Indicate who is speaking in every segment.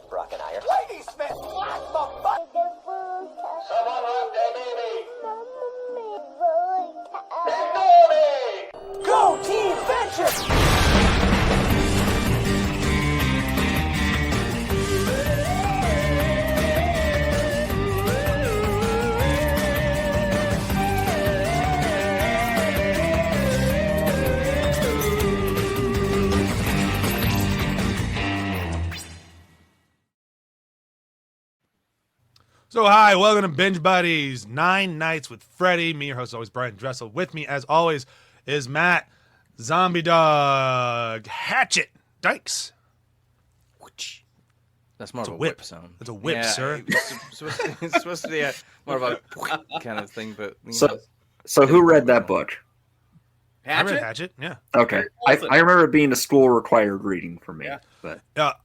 Speaker 1: Brock and I are...
Speaker 2: Lady Smith, lock the butt!
Speaker 3: Someone left a baby!
Speaker 2: Go Team Venture!
Speaker 4: So hi, welcome to Binge Buddies, 9 Nights with Freddy. Me, your host, always Brian Dressel. With me, as always, is Matt, Zombie Dog, Hatchet, Dykes.
Speaker 5: That's more
Speaker 4: It's
Speaker 5: of
Speaker 4: a
Speaker 5: a
Speaker 4: whip.
Speaker 5: whip sound.
Speaker 4: It's a whip, sir.
Speaker 5: It's supposed to be more of a kind of thing, but you know.
Speaker 6: So who read that book?
Speaker 4: I read Hatchet, yeah.
Speaker 6: Okay, I remember it being a school required reading for me.
Speaker 7: Yeah.
Speaker 6: But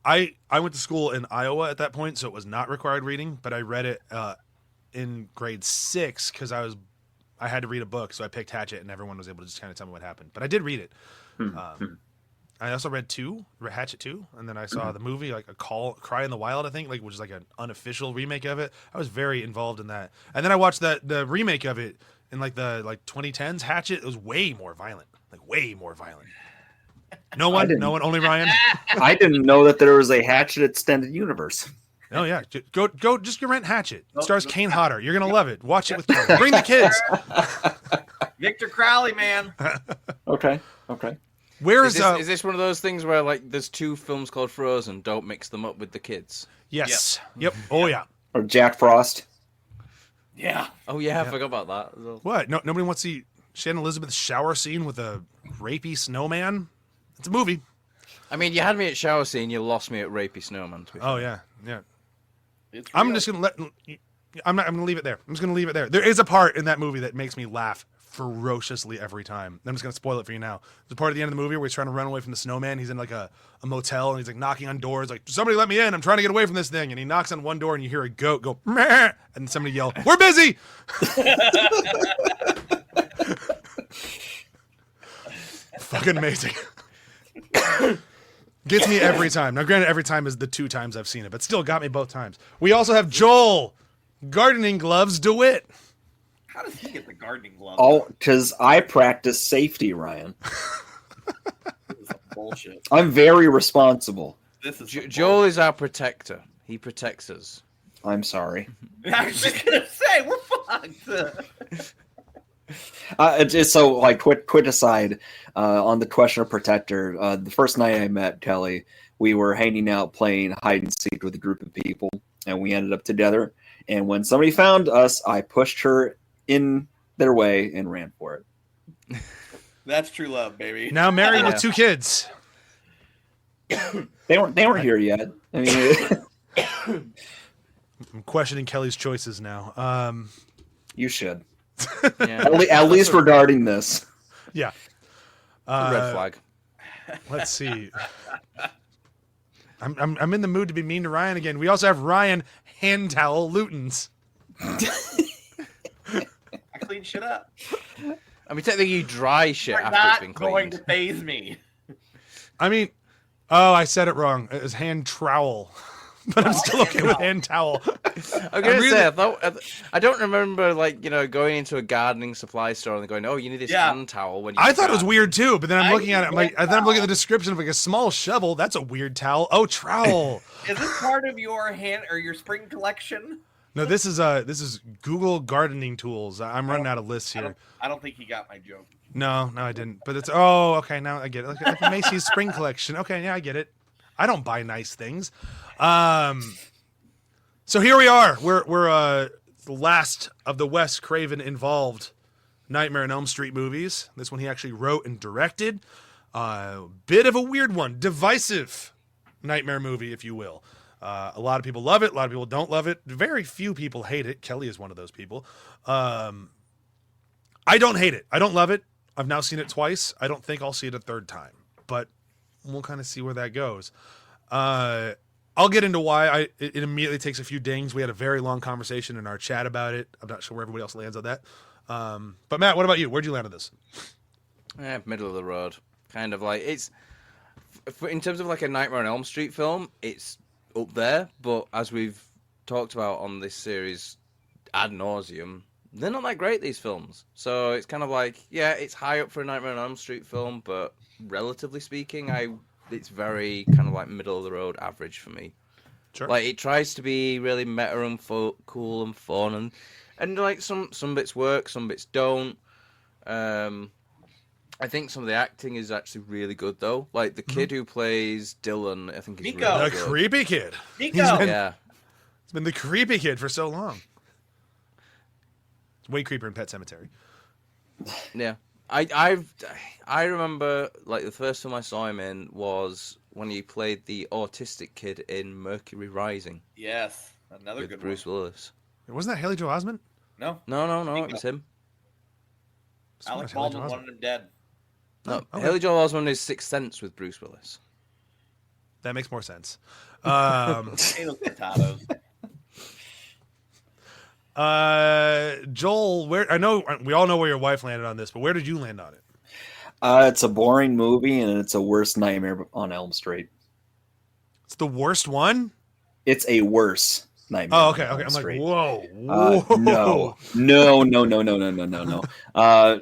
Speaker 4: I went to school in Iowa at that point, so it was not required reading, but I read it in grade 6 because I had to read a book, so I picked Hatchet, and everyone was able to just kind of tell me what happened. But I did read it. I also read Hatchet 2, and then I saw the movie, like Cry in the Wild, I think, like which is like an unofficial remake of it. I was very involved in that. And then I watched the remake of it in like the 2010s, Hatchet. It was way more violent. Like way more violent. No one, only Ryan.
Speaker 6: I didn't know that there was a Hatchet extended universe.
Speaker 4: Oh yeah, go just rent Hatchet. It stars Kane Hodder. You're gonna love it. Watch it with kids. Bring the kids.
Speaker 7: Victor Crowley, man.
Speaker 6: Okay.
Speaker 4: Where
Speaker 5: Is this one of those things where like there's two films called Frozen? Don't mix them up with the kids.
Speaker 4: Yes. Yep. Oh yeah.
Speaker 6: Or Jack Frost.
Speaker 7: Yeah.
Speaker 5: Oh yeah, I forgot about that. As well.
Speaker 4: What? No, nobody wants to see Shannon Elizabeth's shower scene with a rapey snowman. It's a movie.
Speaker 5: I mean, you had me at shower scene, you lost me at rapey snowman.
Speaker 4: Oh yeah.
Speaker 7: It's
Speaker 4: I'm
Speaker 7: real.
Speaker 4: just gonna I'm gonna leave it there. I'm just gonna leave it there. There is a part in that movie that makes me laugh ferociously every time. I'm just gonna spoil it for you now. There's a part at the end of the movie where he's trying to run away from the snowman. He's in like a motel and he's like knocking on doors, like, somebody let me in. I'm trying to get away from this thing. And he knocks on one door and you hear a goat go, meh, and somebody yell, "We're busy." Fucking amazing. Gets me every time. Now, granted, every time is the 2 times I've seen it, but still got me both times. We also have Joel, Gardening Gloves DeWitt.
Speaker 7: How does he get the gardening glove?
Speaker 6: Oh, because I practice safety, Ryan.
Speaker 7: This is bullshit.
Speaker 6: I'm very responsible.
Speaker 7: This is
Speaker 5: Joel is our protector. He protects us.
Speaker 6: I'm sorry.
Speaker 7: I was just gonna say we're fucked.
Speaker 6: It's so like quick aside on the question of protector. The first night I met Kelly, we were hanging out playing hide and seek with a group of people, and we ended up together. And when somebody found us, I pushed her in their way and ran for it.
Speaker 7: That's true love, baby.
Speaker 4: Now married with 2 kids.
Speaker 6: They weren't here yet. I mean,
Speaker 4: I'm questioning Kelly's choices now.
Speaker 6: you should.
Speaker 5: Yeah.
Speaker 6: At least regarding this.
Speaker 4: Yeah.
Speaker 5: Red flag.
Speaker 4: Let's see. I'm in the mood to be mean to Ryan again. We also have Ryan Hand Towel Lutens.
Speaker 7: I clean shit up.
Speaker 5: I mean, technically, you dry shit
Speaker 7: You're
Speaker 5: after it's
Speaker 7: not
Speaker 5: been
Speaker 7: going
Speaker 5: cleaned.
Speaker 7: to phase me.
Speaker 4: I mean, I said it wrong. It was hand trowel. But I'm still okay with hand towel.
Speaker 5: I'm gonna say, I don't remember going into a gardening supply store and going, "Oh, you need this hand towel." When you
Speaker 4: I thought it was
Speaker 5: garden."
Speaker 4: weird too, but then I'm looking at it. I'm like, then I'm looking at the description of like a small shovel. That's a weird towel. Oh, trowel.
Speaker 7: Is this part of your hand or your spring collection?
Speaker 4: No, this is Google gardening tools. I'm running out of lists here.
Speaker 7: I don't think he got my joke.
Speaker 4: No, I didn't. But it's okay. Now I get it. Like Macy's spring collection. Okay, yeah, I get it. I don't buy nice things. So here we are. We're the last of the Wes Craven involved Nightmare on Elm Street movies. This one he actually wrote and directed. Bit of a weird one, divisive Nightmare movie, if you will. A lot of people love it. A lot of people don't love it. Very few people hate it. Kelly is one of those people. I don't hate it. I don't love it. I've now seen it twice. I don't think I'll see it a third time, but we'll kind of see where that goes. I'll get into why it immediately takes a few dings. We had a very long conversation in our chat about it. I'm not sure where everybody else lands on that. But Matt, what about you? Where'd you land on this?
Speaker 5: Middle of the road. Kind of like it's in terms of like a Nightmare on Elm Street film, it's up there, but as we've talked about on this series ad nauseum, they're not that great, these films. So it's kind of like, yeah, it's high up for a Nightmare on Elm Street film, but relatively speaking, it's very kind of like middle of the road average for me.
Speaker 4: Sure.
Speaker 5: Like, it tries to be really meta and cool and fun, and like some bits work, some bits don't. I think some of the acting is actually really good, though. Like, the kid who plays Dylan, I think he's
Speaker 7: Nico.
Speaker 5: really
Speaker 4: The
Speaker 5: good.
Speaker 4: creepy kid.
Speaker 7: Nico.
Speaker 5: Yeah.
Speaker 4: It's been the creepy kid for so long. It's way creepier in Pet Sematary.
Speaker 5: Yeah. I remember, like, the first film I saw him in was when he played the autistic kid in Mercury Rising
Speaker 7: Yes, another
Speaker 5: with
Speaker 7: good
Speaker 5: Bruce
Speaker 7: one.
Speaker 5: Willis.
Speaker 4: Wasn't that Haley Joel Osment?
Speaker 7: No,
Speaker 5: No, it was him.
Speaker 7: Alec
Speaker 4: Haley Joel
Speaker 7: Baldwin
Speaker 4: Osment.
Speaker 7: wanted him dead.
Speaker 5: No,
Speaker 4: okay.
Speaker 5: Haley Joel Osment is Sixth Sense with Bruce Willis.
Speaker 4: That makes more sense.
Speaker 7: Potatoes, potatoes.
Speaker 4: Joel, where I know we all know where your wife landed on this, but where did you land on it?
Speaker 6: It's a boring movie, and it's a worse Nightmare on Elm Street.
Speaker 4: It's the worst one.
Speaker 6: It's a worse Nightmare.
Speaker 4: Oh,
Speaker 6: on
Speaker 4: okay.
Speaker 6: Elm
Speaker 4: I'm like,
Speaker 6: Street.
Speaker 4: whoa.
Speaker 6: No.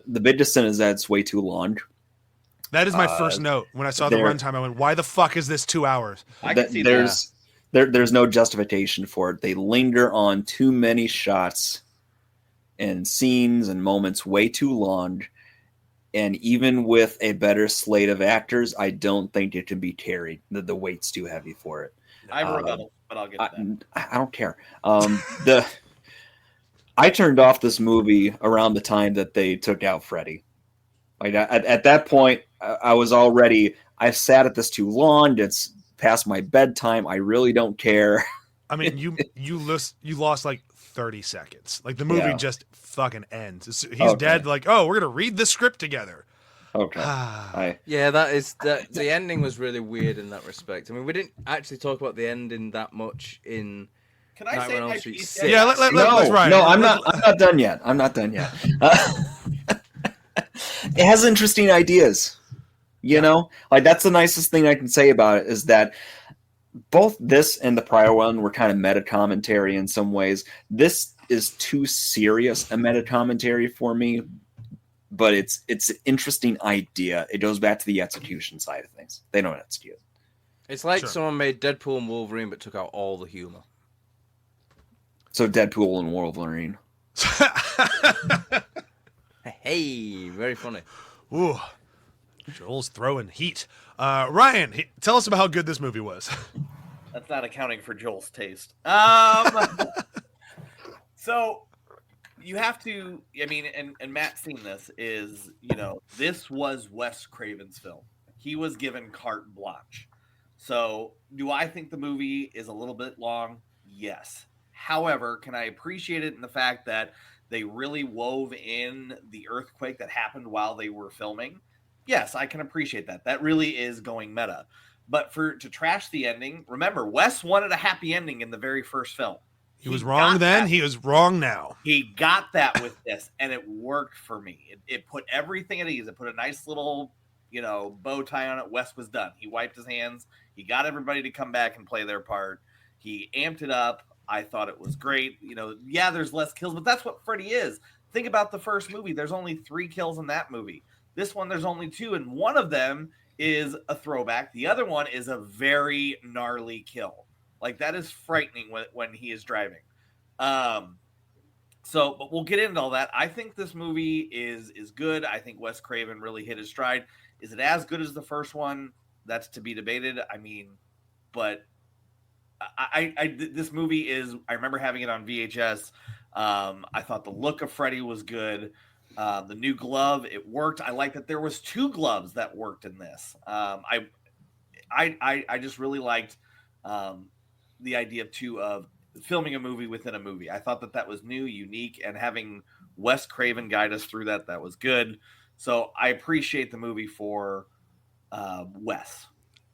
Speaker 6: The big dissent is that it's way too long.
Speaker 4: That is my first note. When I saw the runtime, I went, "Why the fuck is this 2 hours?"
Speaker 7: I can see that.
Speaker 6: There's no justification for it. They linger on too many shots and scenes and moments way too long. And even with a better slate of actors, I don't think it can be carried. The weight's too heavy for it.
Speaker 7: I have a rebuttal, but I'll get to that.
Speaker 6: I don't care. I turned off this movie around the time that they took out Freddy. Like at that point, I was already. I've sat at this too long. It's past my bedtime. I really don't care.
Speaker 4: I mean, you lost like 30 seconds. Like the movie
Speaker 6: Yeah.
Speaker 4: just fucking ends. He's
Speaker 6: Okay.
Speaker 4: dead. Like, oh, we're gonna read the script together.
Speaker 6: Okay.
Speaker 5: Yeah, the ending was really weird in that respect. I mean, we didn't actually talk about the ending that much in
Speaker 7: Can I say
Speaker 5: Nightmare on
Speaker 7: my
Speaker 5: Elm Street
Speaker 7: piece?
Speaker 5: 6.
Speaker 4: Yeah, let's ride.
Speaker 6: No, I'm not done yet. I'm not done yet. It has interesting ideas. You know, like that's the nicest thing I can say about it is that both this and the prior one were kind of meta commentary in some ways. This is too serious a meta commentary for me, but it's an interesting idea. It goes back to the execution side of things. They don't execute.
Speaker 5: It's like
Speaker 4: Sure.
Speaker 5: someone made Deadpool and Wolverine but took out all the humor.
Speaker 6: So Deadpool and Wolverine.
Speaker 5: Hey, very funny.
Speaker 4: Ooh, Joel's throwing heat. Ryan, tell us about how good this movie was.
Speaker 7: That's not accounting for Joel's taste. So you have to. I mean, and Matt's seen this. Is this was Wes Craven's film. He was given carte blanche. So do I think the movie is a little bit long? Yes. However, can I appreciate it in the fact that they really wove in the earthquake that happened while they were filming? Yes, I can appreciate that. That really is going meta. But to trash the ending, remember, Wes wanted a happy ending in the very first film.
Speaker 4: He was wrong then. He was wrong now.
Speaker 7: He got that with this, and it worked for me. It put everything at ease. It put a nice little, bow tie on it. Wes was done. He wiped his hands. He got everybody to come back and play their part. He amped it up. I thought it was great. Yeah, there's less kills, but that's what Freddy is. Think about the first movie. There's only 3 kills in that movie. This one, there's only 2, and one of them is a throwback. The other one is a very gnarly kill. Like, that is frightening when he is driving. But we'll get into all that. I think this movie is good. I think Wes Craven really hit his stride. Is it as good as the first one? That's to be debated. I mean, but this movie is, I remember having it on VHS. I thought the look of Freddy was good. The new glove, it worked. I like that there was 2 gloves that worked in this. I just really liked the idea of filming a movie within a movie. I thought that was new, unique, and having Wes Craven guide us through that was good. So I appreciate the movie for Wes.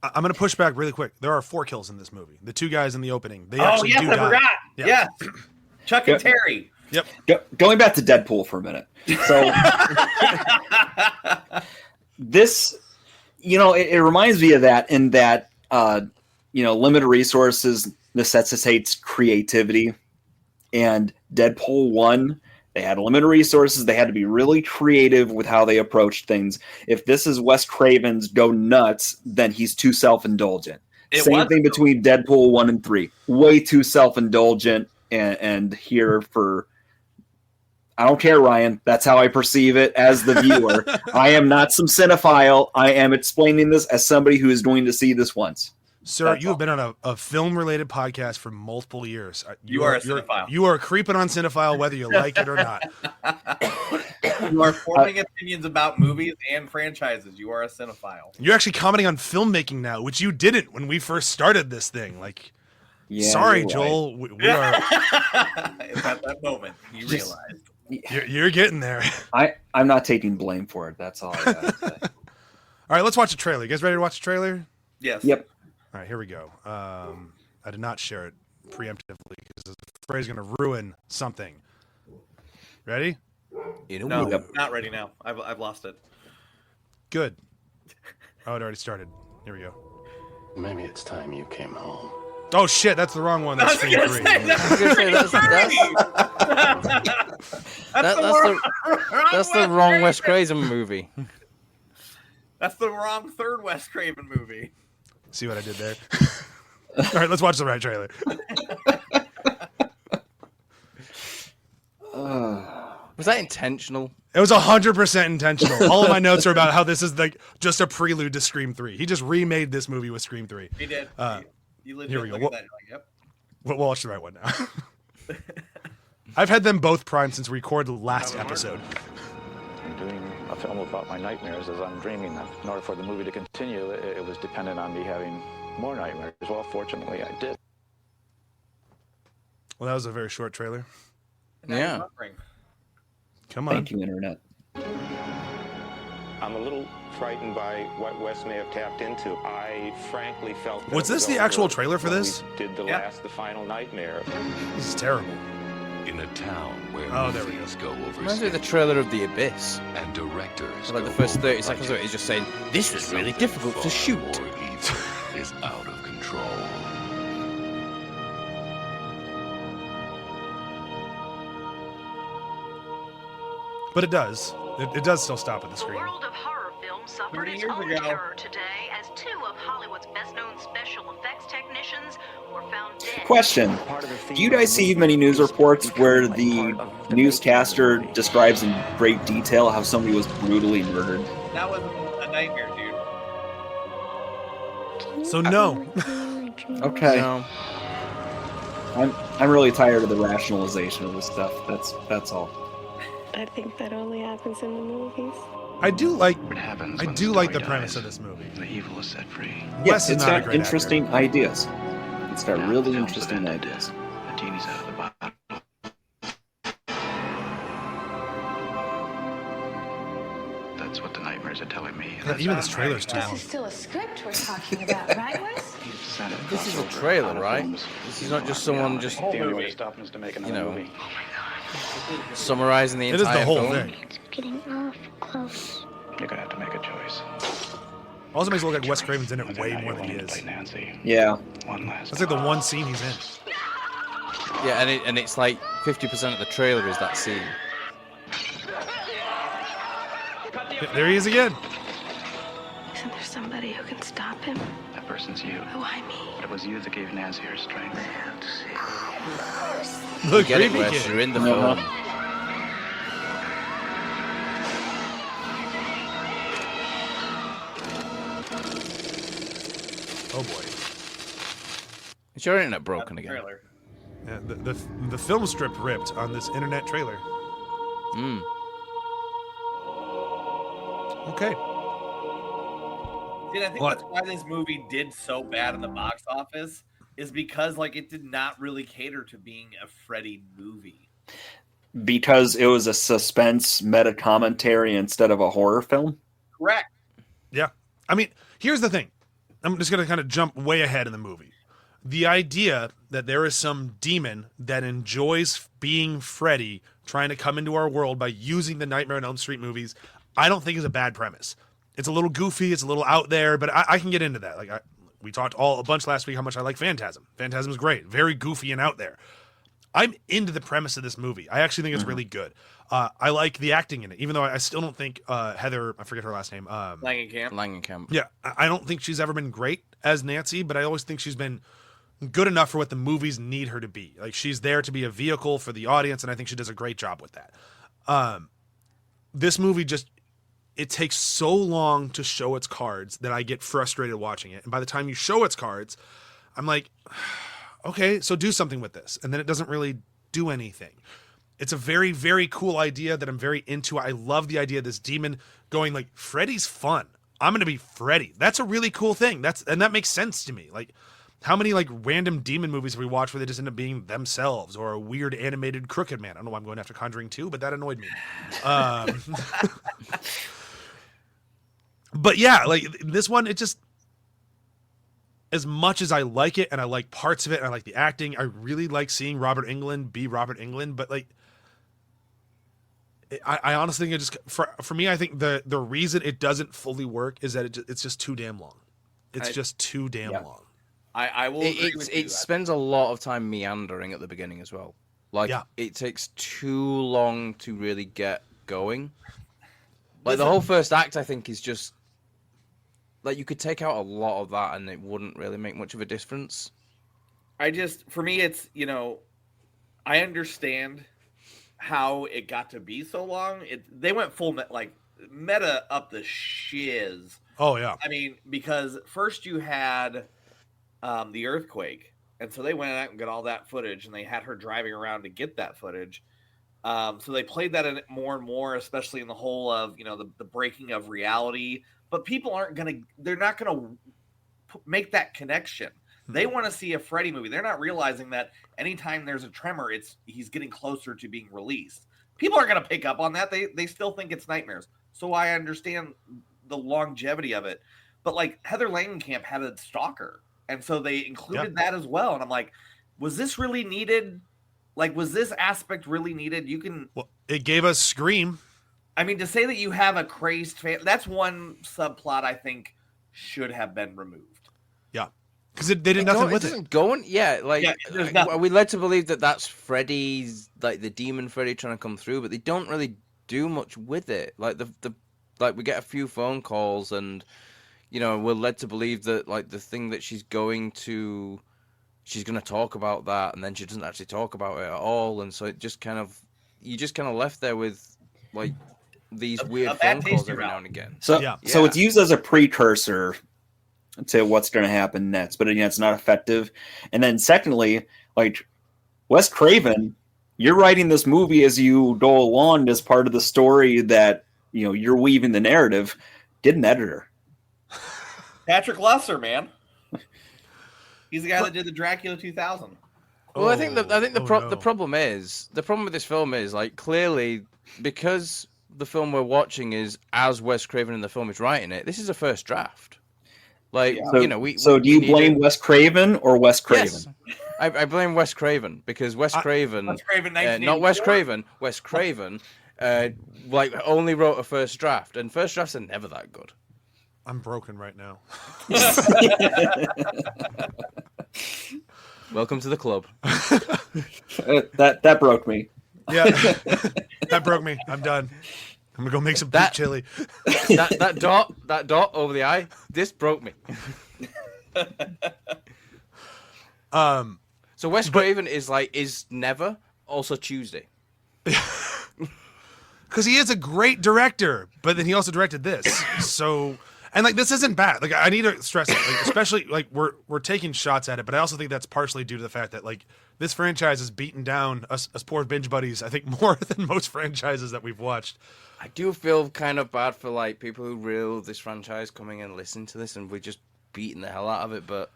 Speaker 4: I'm going to push back really quick. There are 4 kills in this movie. The 2 guys in the opening. They actually do
Speaker 7: I
Speaker 4: die.
Speaker 7: forgot.
Speaker 4: Yeah.
Speaker 7: Yes. Chuck and Terry.
Speaker 4: Yep.
Speaker 6: Going back to Deadpool for a minute. So this, it reminds me of that in that limited resources necessitates creativity. And Deadpool 1, they had limited resources. They had to be really creative with how they approached things. If this is Wes Craven's go nuts, then he's too self-indulgent. Same thing between Deadpool 1 and 3. Way too self-indulgent. And here for... I don't care, Ryan. That's how I perceive it as the viewer. I am not some cinephile. I am explaining this as somebody who is going to see this once.
Speaker 4: Sir, you have been on a film-related podcast for multiple years.
Speaker 7: You are a cinephile.
Speaker 4: You are creeping on cinephile whether you like it or not.
Speaker 7: You are forming opinions about movies and franchises. You are a cinephile.
Speaker 4: You're actually commenting on filmmaking now, which you didn't when we first started this thing. Sorry, Joel.
Speaker 6: Right.
Speaker 4: We are...
Speaker 7: It's at that moment you realized.
Speaker 4: You're getting there.
Speaker 6: I'm not taking blame for it. That's all I got to say.
Speaker 4: All right, let's watch the trailer. You guys ready to watch the trailer?
Speaker 7: Yes.
Speaker 6: Yep.
Speaker 4: All right, here we go. I did not share it preemptively because afraid is going to ruin something. Ready?
Speaker 7: No, not ready now. I've lost it.
Speaker 4: Good. Oh, it already started. Here we go.
Speaker 1: Maybe it's time you came home.
Speaker 4: Oh shit, that's the wrong one. That's Scream 3.
Speaker 5: That's the wrong Wes Craven movie.
Speaker 7: That's the wrong third Wes Craven movie.
Speaker 4: See what I did there? All right, let's watch the right trailer.
Speaker 5: Was that intentional?
Speaker 4: It was 100% intentional. All of my notes are about how this is like just a prelude to Scream 3. He just remade this movie with Scream 3.
Speaker 7: He did. You legit
Speaker 4: here we go.
Speaker 7: look at that, you're like, yep.
Speaker 4: We'll watch the right one now. I've had them both primed since we recorded the last episode.
Speaker 1: I'm doing a film about my nightmares as I'm dreaming them. In order for the movie to continue, it was dependent on me having more nightmares. Well, fortunately, I did.
Speaker 4: Well, that was a very short trailer.
Speaker 5: Yeah.
Speaker 4: Come on.
Speaker 6: Thank you, Internet.
Speaker 8: I'm a little frightened by what Wes may have tapped into. I frankly felt that
Speaker 4: Was
Speaker 8: it
Speaker 4: this the
Speaker 8: over
Speaker 4: actual trailer for
Speaker 8: when
Speaker 4: this?
Speaker 8: we did the final nightmare.
Speaker 4: This is terrible.
Speaker 9: In a town where
Speaker 4: there we go.
Speaker 9: movies go over
Speaker 5: Reminds me of the trailer of The Abyss.
Speaker 9: and directors
Speaker 5: Like the
Speaker 9: go
Speaker 5: first
Speaker 9: over
Speaker 5: 30 seconds of it
Speaker 9: budget.
Speaker 5: is just saying, this was really difficult to shoot.
Speaker 9: Or evil is out of control.
Speaker 4: But it does. It does still stop at the screen.
Speaker 10: World of horror film suffered
Speaker 7: 30
Speaker 10: its
Speaker 7: years
Speaker 10: own
Speaker 7: ago.
Speaker 10: terror today as two of Hollywood's best-known special effects technicians were found dead.
Speaker 6: Question. Do you guys see many news reports where the newscaster describes in great detail how somebody was brutally murdered?
Speaker 7: That was a nightmare, dude.
Speaker 4: So no.
Speaker 6: Okay.
Speaker 5: No.
Speaker 6: I'm really tired of the rationalization of this stuff. That's all.
Speaker 11: I think that only happens in the movies.
Speaker 4: I do like
Speaker 9: What happens
Speaker 4: I
Speaker 9: when
Speaker 4: do
Speaker 9: the
Speaker 4: like
Speaker 9: story
Speaker 4: the premise
Speaker 9: dies?
Speaker 4: of this movie.
Speaker 9: The evil is set free.
Speaker 6: Yes,
Speaker 4: Wes is
Speaker 6: it's
Speaker 4: not a
Speaker 6: got
Speaker 4: great
Speaker 6: interesting ideas. It's got
Speaker 9: Now
Speaker 6: really
Speaker 9: the film's
Speaker 6: interesting
Speaker 9: ended.
Speaker 6: ideas.
Speaker 9: The genie's out of the bottle. That's what the nightmares are telling me.
Speaker 4: God, even this trailer's too
Speaker 11: This
Speaker 4: long.
Speaker 11: is still a script we're talking about, right, Wes?
Speaker 5: This is a trailer, right? This is not just someone just,
Speaker 1: The only way to stop him is to make another
Speaker 5: know,
Speaker 1: movie.
Speaker 5: summarizing the
Speaker 4: It is
Speaker 5: entire
Speaker 4: the whole
Speaker 5: film.
Speaker 4: thing.
Speaker 11: It's getting off close.
Speaker 1: You're gonna have to make a choice.
Speaker 4: Also makes it look like Wes Craven's in it
Speaker 1: Whether or
Speaker 4: way
Speaker 1: not
Speaker 4: more
Speaker 1: you're
Speaker 4: than he
Speaker 1: willing to
Speaker 4: is.
Speaker 1: play Nancy.
Speaker 6: Yeah.
Speaker 1: One last
Speaker 4: That's like the one scene he's in.
Speaker 5: Yeah, and it's like 50% of the trailer is that scene.
Speaker 4: There he is again.
Speaker 11: Isn't there somebody who can stop him?
Speaker 1: That person's you.
Speaker 11: Who I mean?
Speaker 1: It was you that gave Nancy her strength.
Speaker 4: The
Speaker 5: Get it,
Speaker 4: creepy
Speaker 5: Wes,
Speaker 4: kid.
Speaker 5: you're in the
Speaker 6: Uh-huh.
Speaker 5: film.
Speaker 4: Oh boy.
Speaker 5: Is your internet broken again?
Speaker 7: Trailer.
Speaker 4: Yeah, the film strip ripped on this internet trailer.
Speaker 5: Mm.
Speaker 7: Dude,
Speaker 4: Okay.
Speaker 7: I think
Speaker 4: What?
Speaker 7: that's why this movie did so bad in the box office is because like it did not really cater to being a Freddy movie.
Speaker 6: Because it was a suspense meta commentary instead of a horror film?
Speaker 7: Correct.
Speaker 4: Yeah. I mean, here's the thing. I'm just going to kind of jump way ahead in the movie. The idea that there is some demon that enjoys being Freddy trying to come into our world by using the Nightmare on Elm Street movies, I don't think is a bad premise. It's a little goofy, it's a little out there, but I can get into that. Like, We talked a bunch last week how much I like Phantasm. Phantasm's great, very goofy and out there. I'm into the premise of this movie. I actually think it's really good. I like the acting in it, even though I still don't think Heather, I forget her last name.
Speaker 5: Langenkamp.
Speaker 4: Yeah, I don't think she's ever been great as Nancy, but I always think she's been good enough for what the movies need her to be. Like, she's there to be a vehicle for the audience, and I think she does a great job with that. This movie it takes so long to show its cards that I get frustrated watching it. And by the time you show its cards, I'm like, okay, so do something with this. And then it doesn't really do anything. It's a very, very cool idea that I'm very into. I love the idea of this demon going like, Freddy's fun. I'm going to be Freddy. That's a really cool thing. And that makes sense to me. Like, how many like random demon movies have we watched where they just end up being themselves, or a weird animated crooked man? I don't know why I'm going after Conjuring 2, but that annoyed me. But yeah, like this one, it just, as much as I like it and I like parts of it and I like the acting, I really like seeing Robert Englund be Robert Englund. But like, I honestly think it just, for me, I think the reason it doesn't fully work is that it's just too damn long. It's just too damn long.
Speaker 7: I will.
Speaker 5: It spends a lot of time meandering at the beginning as well. Like, it takes too long to really get going. Like, the whole first act, I think, is just like, you could take out a lot of that and it wouldn't really make much of a difference.
Speaker 7: For me, it's, I understand how it got to be so long. They went full meta up the shiz.
Speaker 4: Oh yeah.
Speaker 7: I mean, because first you had the earthquake, and so they went out and got all that footage, and they had her driving around to get that footage. So they played that in more and more, especially in the whole of the breaking of reality. But people they're not gonna make that connection. They want to see a Freddy movie. They're not realizing that anytime there's a tremor, he's getting closer to being released. People aren't going to pick up on that. They still think it's nightmares. So I understand the longevity of it. But like Heather Langenkamp had a stalker, and so they included that as well. And I'm like, was this really needed? Like, was this aspect really needed?
Speaker 4: Well, it gave us Scream.
Speaker 7: I mean, to say that you have a crazed fan, that's one subplot I think should have been removed.
Speaker 4: Yeah. Because they did nothing with it.
Speaker 5: Are we led to believe that that's Freddy's, like the demon Freddy trying to come through, but they don't really do much with it. Like we get a few phone calls, and we're led to believe that like the thing that she's going to talk about that, and then she doesn't actually talk about it at all, and so it just you're just kind of left there with like these weird phone calls every now and again.
Speaker 6: So it's used as a precursor to what's going to happen next, but again, it's not effective. And then secondly, like Wes Craven, you're writing this movie as you go along as part of the story that you're weaving the narrative. Get an editor.
Speaker 7: Patrick Lesser, man. He's the guy that did the Dracula 2000.
Speaker 5: Well, I think the problem with this film is like, clearly, because the film we're watching is as Wes Craven in the film is writing it, this is a first draft. Like,
Speaker 6: do you blame Wes Craven or Wes Craven?
Speaker 5: Yes. I blame Wes Craven, because Wes Craven, not Wes Craven, Wes Craven, only wrote a first draft, and first drafts are never that good.
Speaker 4: I'm broken right now.
Speaker 5: Welcome to the club.
Speaker 6: That broke me.
Speaker 4: Yeah, that broke me. I'm done. I'm gonna go make some beef chili.
Speaker 5: That dot over the eye. This broke me. So Wes Craven is never also Tuesday.
Speaker 4: Because he is a great director, but then he also directed this. So, and like, this isn't bad. Like, I need to stress it, like, especially like we're taking shots at it, but I also think that's partially due to the fact that like this franchise has beaten down us poor binge buddies, I think, more than most franchises that we've watched.
Speaker 5: I do feel kind of bad for like people who really love this franchise coming and listening to this, and we're just beating the hell out of it. But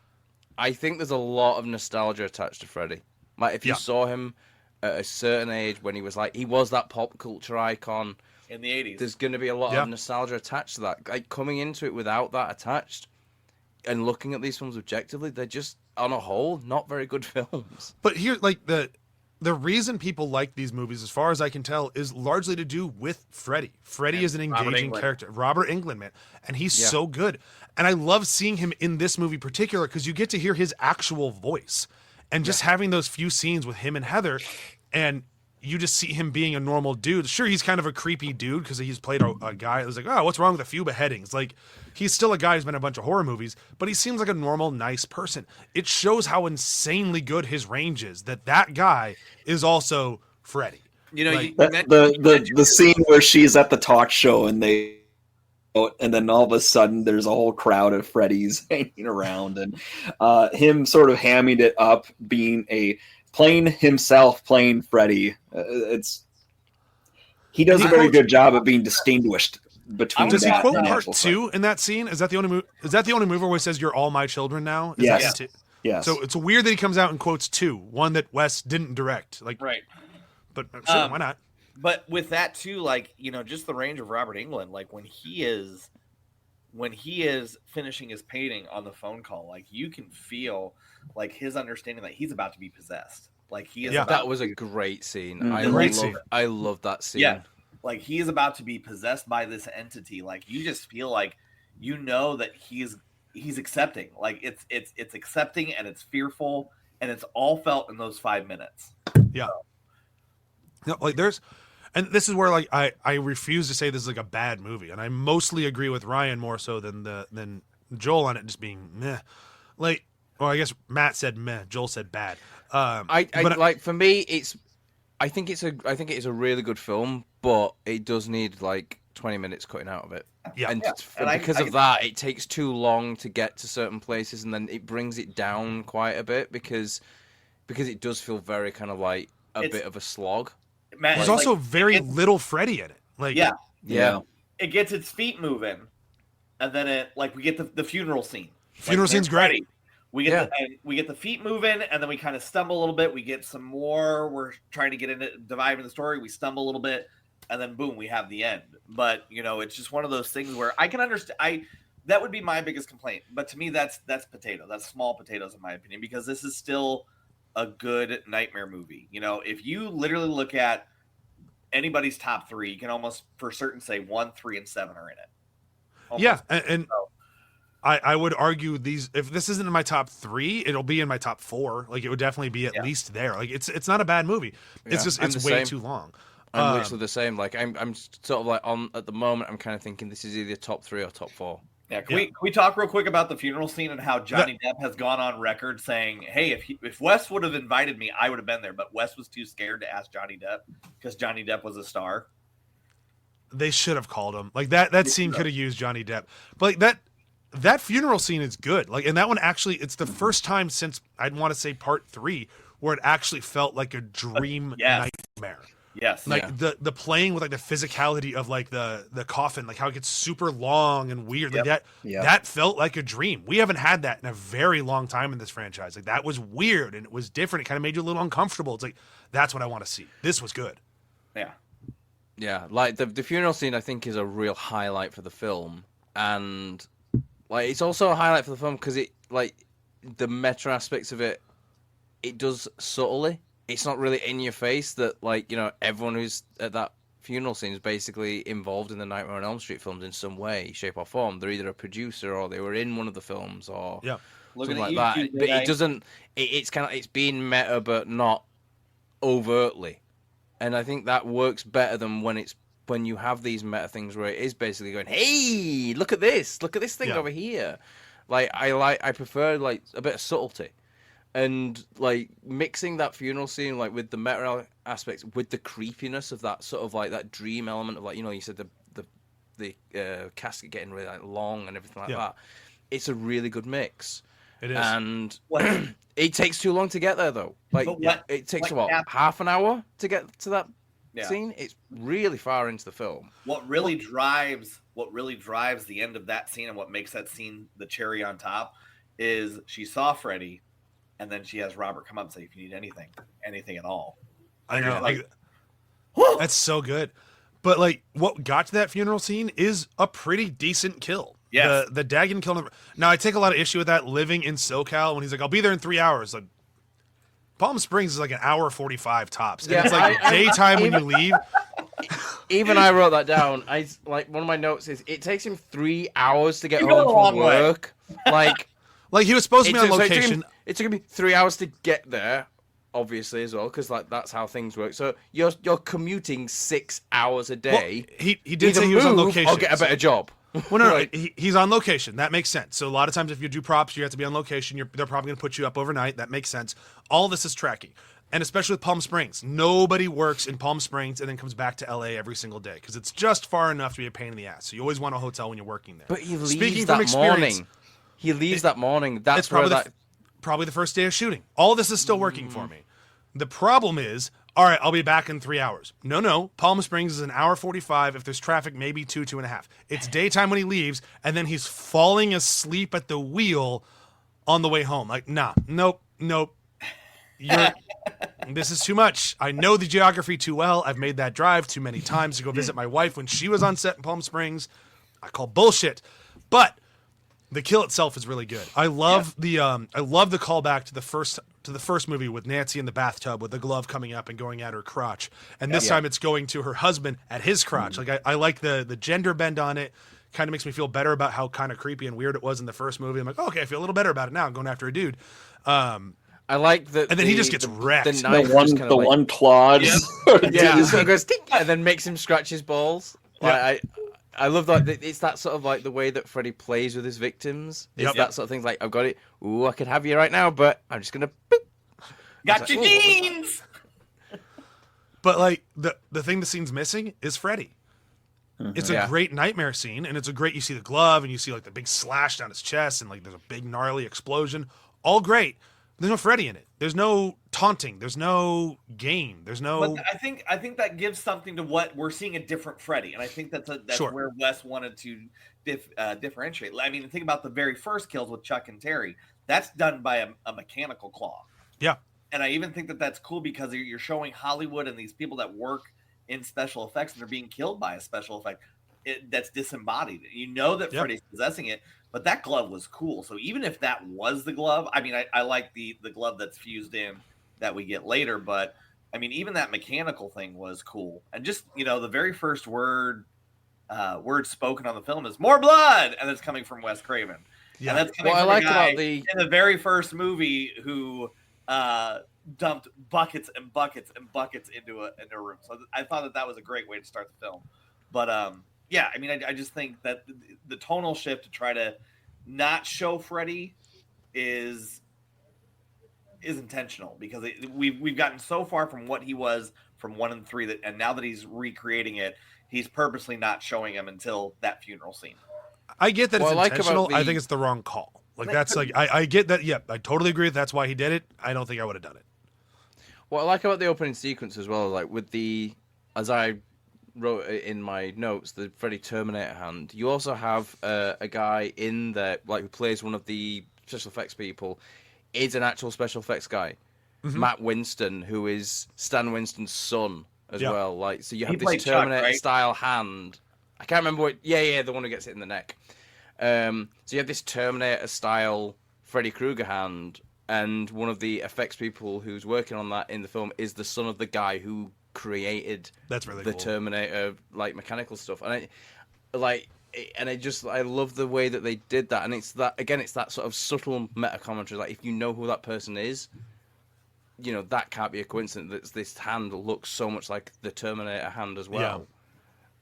Speaker 5: I think there's a lot of nostalgia attached to Freddy. Like, if you saw him at a certain age when he was that pop culture icon
Speaker 7: in the 80s,
Speaker 5: there's going to be a lot of nostalgia attached to that. Like, coming into it without that attached and looking at these films objectively, they're just, on a whole, not very good films.
Speaker 4: But here, like, the reason people like these movies, as far as I can tell, is largely to do with Freddy. Freddy is an engaging character. Robert Englund, man. And he's so good. And I love seeing him in this movie particular because you get to hear his actual voice. And just having those few scenes with him and Heather, and you just see him being a normal dude. Sure, he's kind of a creepy dude because he's played a guy who's like, oh, what's wrong with a few beheadings? Like, he's still a guy who's been in a bunch of horror movies, but he seems like a normal, nice person. It shows how insanely good his range is, that guy is also Freddy.
Speaker 7: You know,
Speaker 4: Like,
Speaker 6: the scene where she's at the talk show and then all of a sudden there's a whole crowd of Freddys hanging around, and him sort of hamming it up, being playing Freddy. He does a very good job of being distinguished between.
Speaker 4: Does he
Speaker 6: that
Speaker 4: quote
Speaker 6: and
Speaker 4: part
Speaker 6: actual
Speaker 4: 2 in that scene? Is that the only movie where he says "You're all my children now"? Is
Speaker 6: Yes.
Speaker 4: that
Speaker 6: Yes.
Speaker 4: So it's weird that he comes out and quotes 2, one that Wes didn't direct. Like,
Speaker 7: right.
Speaker 4: But sure, why not?
Speaker 7: But with that too, like, just the range of Robert Englund, like when he is finishing his painting on the phone call, like you can feel like his understanding that he's about to be possessed. Like he is.
Speaker 5: Yeah, that was a great scene.
Speaker 6: Mm-hmm.
Speaker 5: I love that scene.
Speaker 7: Yeah, like he is about to be possessed by this entity. Like you just feel like that he's accepting. Like it's accepting and it's fearful and it's all felt in those 5 minutes.
Speaker 4: Yeah. No, like and this is where like I refuse to say this is like a bad movie, and I mostly agree with Ryan more so than Joel on it just being meh. Like, well, I guess Matt said meh, Joel said bad.
Speaker 5: For me, I think it is a really good film, but it does need like 20 minutes cutting out of it.
Speaker 4: Yeah,
Speaker 5: and
Speaker 7: And
Speaker 5: because of that, it takes too long to get to certain places, and then it brings it down quite a bit because it does feel very kind of like a bit of a slog.
Speaker 7: Matt,
Speaker 4: There's also very little Freddy in it. Like,
Speaker 5: yeah,
Speaker 7: it gets its feet moving, and then we get the funeral scene.
Speaker 4: Funeral scene's great.
Speaker 7: Freddy. We get the feet moving, and then we kind of stumble a little bit. We get some more. We're trying to get into dive into the story. We stumble a little bit, and then boom, we have the end. But it's just one of those things where I can understand. That would be my biggest complaint. But to me, that's potato. That's small potatoes in my opinion, because this is still a good nightmare movie. If you literally look at anybody's top 3, you can almost for certain say 1, 3, and 7 are in it. Almost.
Speaker 4: Yeah, and I would argue if this isn't in my top 3, it'll be in my top 4. Like it would definitely be at least there. Like it's not a bad movie. It's just it's way too long.
Speaker 5: I'm literally the same. Like I'm sort of like at the moment I'm kind of thinking this is either top 3 or top 4.
Speaker 7: Yeah, can we talk real quick about the funeral scene and how Johnny Depp has gone on record saying, "Hey, if Wes would have invited me, I would have been there," but Wes was too scared to ask Johnny Depp because Johnny Depp was a star.
Speaker 4: They should have called him. Like that scene could have used Johnny Depp. But like that funeral scene is good. Like, and that one actually, it's the first time since I'd want to say part 3 where it actually felt like a dream nightmare.
Speaker 7: Yes.
Speaker 4: Like the playing with like the physicality of like the coffin, like how it gets super long and weird. Like that felt like a dream. We haven't had that in a very long time in this franchise. Like that was weird and it was different. It kind of made you a little uncomfortable. It's like, that's what I want to see. This was good.
Speaker 7: Yeah.
Speaker 5: Yeah. Like the funeral scene, I think is a real highlight for the film. And like, it's also a highlight for the film because it, like, the meta aspects of it, it does subtly. It's not really in your face that, like, everyone who's at that funeral scene is basically involved in the Nightmare on Elm Street films in some way, shape, or form. They're either a producer or they were in one of the films or something like that. But it doesn't. It's kind of it's being meta, but not overtly. And I think that works better than when you have these meta things where it is basically going, "Hey, look at this thing over here." Like I prefer like a bit of subtlety. And like mixing that funeral scene like with the meta aspects with the creepiness of that sort of like that dream element of like you said the casket getting really like long and everything like that. It's a really good mix.
Speaker 4: It is,
Speaker 5: and it takes too long to get there though. Like it takes half an hour to get to that scene. It's really far into the film.
Speaker 7: What really drives the end of that scene and what makes that scene the cherry on top is she saw Freddy. And then she has Robert come up and say, "If you need anything at all."
Speaker 4: I know. That's so good. But like what got to that funeral scene is a pretty decent kill.
Speaker 7: Yeah.
Speaker 4: The Dagon kill. Now I take a lot of issue with that living in SoCal when he's like, "I'll be there in 3 hours." Like Palm Springs is like an hour 45 tops. And it's like daytime when you leave.
Speaker 5: Even I wrote that down. One of my notes is it takes him 3 hours to get
Speaker 7: You go
Speaker 5: home
Speaker 7: a
Speaker 5: from
Speaker 7: long way.
Speaker 5: work. Like
Speaker 4: he was supposed to be on
Speaker 5: so
Speaker 4: location.
Speaker 5: it took him 3 hours to get there, obviously as well, because like that's how things work. So you're commuting 6 hours a day.
Speaker 4: Well, he did
Speaker 5: Either
Speaker 4: say he was on
Speaker 5: move
Speaker 4: location.
Speaker 5: or get a better job.
Speaker 4: Well, no,
Speaker 5: Right.
Speaker 4: he's on location. That makes sense. So a lot of times, if you do props, you have to be on location. They're probably going to put you up overnight. That makes sense. All this is tracking, and especially with Palm Springs, nobody works in Palm Springs and then comes back to LA every single day because it's just far enough to be a pain in the ass. So you always want a hotel when you're working there.
Speaker 5: But he leaves
Speaker 4: Speaking from
Speaker 5: that
Speaker 4: experience,
Speaker 5: morning. He leaves that morning. That's
Speaker 4: it's probably
Speaker 5: where
Speaker 4: probably the first day of shooting. All this is still working for me. The problem is, all right, I'll be back in 3 hours. No. Palm Springs is an hour 45. If there's traffic, maybe 2.5. It's daytime when he leaves, and then he's falling asleep at the wheel on the way home. Like, nope. This is too much. I know the geography too well. I've made that drive too many times to go visit my wife when she was on set in Palm Springs. I call bullshit. But the kill itself is really good. I love the callback to the first movie with Nancy in the bathtub with the glove coming up and going at her crotch. And this time it's going to her husband at his crotch. Like I like the gender bend on it. Kind of makes me feel better about how kind of creepy and weird it was in the first movie. I'm like, okay, I feel a little better about it now. I'm going after a dude.
Speaker 5: I like that.
Speaker 4: And then he just gets wrecked.
Speaker 6: The one clawed.
Speaker 5: Yeah, it goes ding, and then makes him scratch his balls. Like, I love that. It's that sort of like the way that Freddy plays with his victims. It's that sort of thing. Like, I've got it. Ooh, I could have you right now, but I'm just gonna. Boop.
Speaker 7: Got your jeans.
Speaker 4: But like the thing the scene's missing is Freddy. It's a great nightmare scene, and it's a great. You see the glove, and you see like the big slash down his chest, and like there's a big gnarly explosion. All great. There's no Freddy in it. There's no taunting. There's no game. There's no.
Speaker 7: But I think that gives something to what we're seeing a different Freddy, and I think that's where Wes wanted to differentiate. I mean, think about the very first kills with Chuck and Terry. That's done by a mechanical claw.
Speaker 4: Yeah.
Speaker 7: And I even think that that's cool because you're showing Hollywood and these people that work in special effects and they're being killed by a special effect that's disembodied. You know that Freddy's possessing it, but that glove was cool. So even if that was the glove, I mean, I like the glove that's fused in that we get later, but I mean, even that mechanical thing was cool. And just, the very first word spoken on the film is more blood, and it's coming from Wes Craven. Yeah. And that's coming from a guy in the very first movie who dumped buckets and buckets and buckets into a room. So I thought that was a great way to start the film. But I mean, I just think that the tonal shift to try to not show Freddy is intentional because we've gotten so far from what he was from 1 and 3 and now that he's recreating it, he's purposely not showing him until that funeral scene.
Speaker 4: I get that it's intentional. I think it's the wrong call. Like that's like I get that. Yeah, I totally agree. That's why he did it. I don't think I would have done it.
Speaker 5: What I like about the opening sequence as well, like with as I wrote in my notes, the Freddy Terminator hand. You also have a guy in there, like who plays one of the special effects people, is an actual special effects guy, Matt Winston, who is Stan Winston's son as well. Like, so you have this Terminator style hand. I can't remember what. Yeah, the one who gets hit in the neck. So you have this Terminator style Freddy Krueger hand, and one of the effects people who's working on that in the film is the son of the guy who created
Speaker 4: that's really
Speaker 5: the
Speaker 4: cool.
Speaker 5: Terminator like mechanical stuff. And I love the way that they did that. And it's that sort of subtle meta commentary. Like, if you know who that person is, that can't be a coincidence. That this hand looks so much like the Terminator hand as well.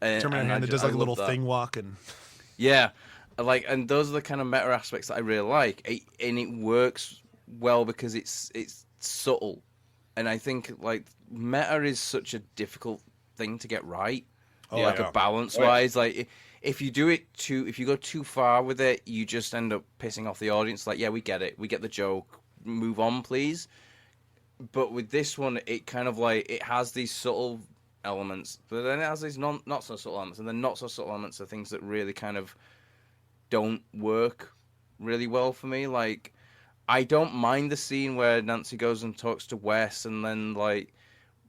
Speaker 4: Yeah. Terminator hand that does like a little thing walk and.
Speaker 5: Yeah, and those are the kind of meta aspects that I really like, and it works well because it's subtle, and I think like meta is such a difficult thing to get right, a balance wise. Like if you go too far with it, you just end up pissing off the audience. Like, yeah, we get it, we get the joke, move on, please. But with this one, it kind of like it has these subtle elements, but then it has these not so subtle elements, and then not so subtle elements are things that really kind of don't work really well for me. Like, I don't mind the scene where Nancy goes and talks to Wes, and then like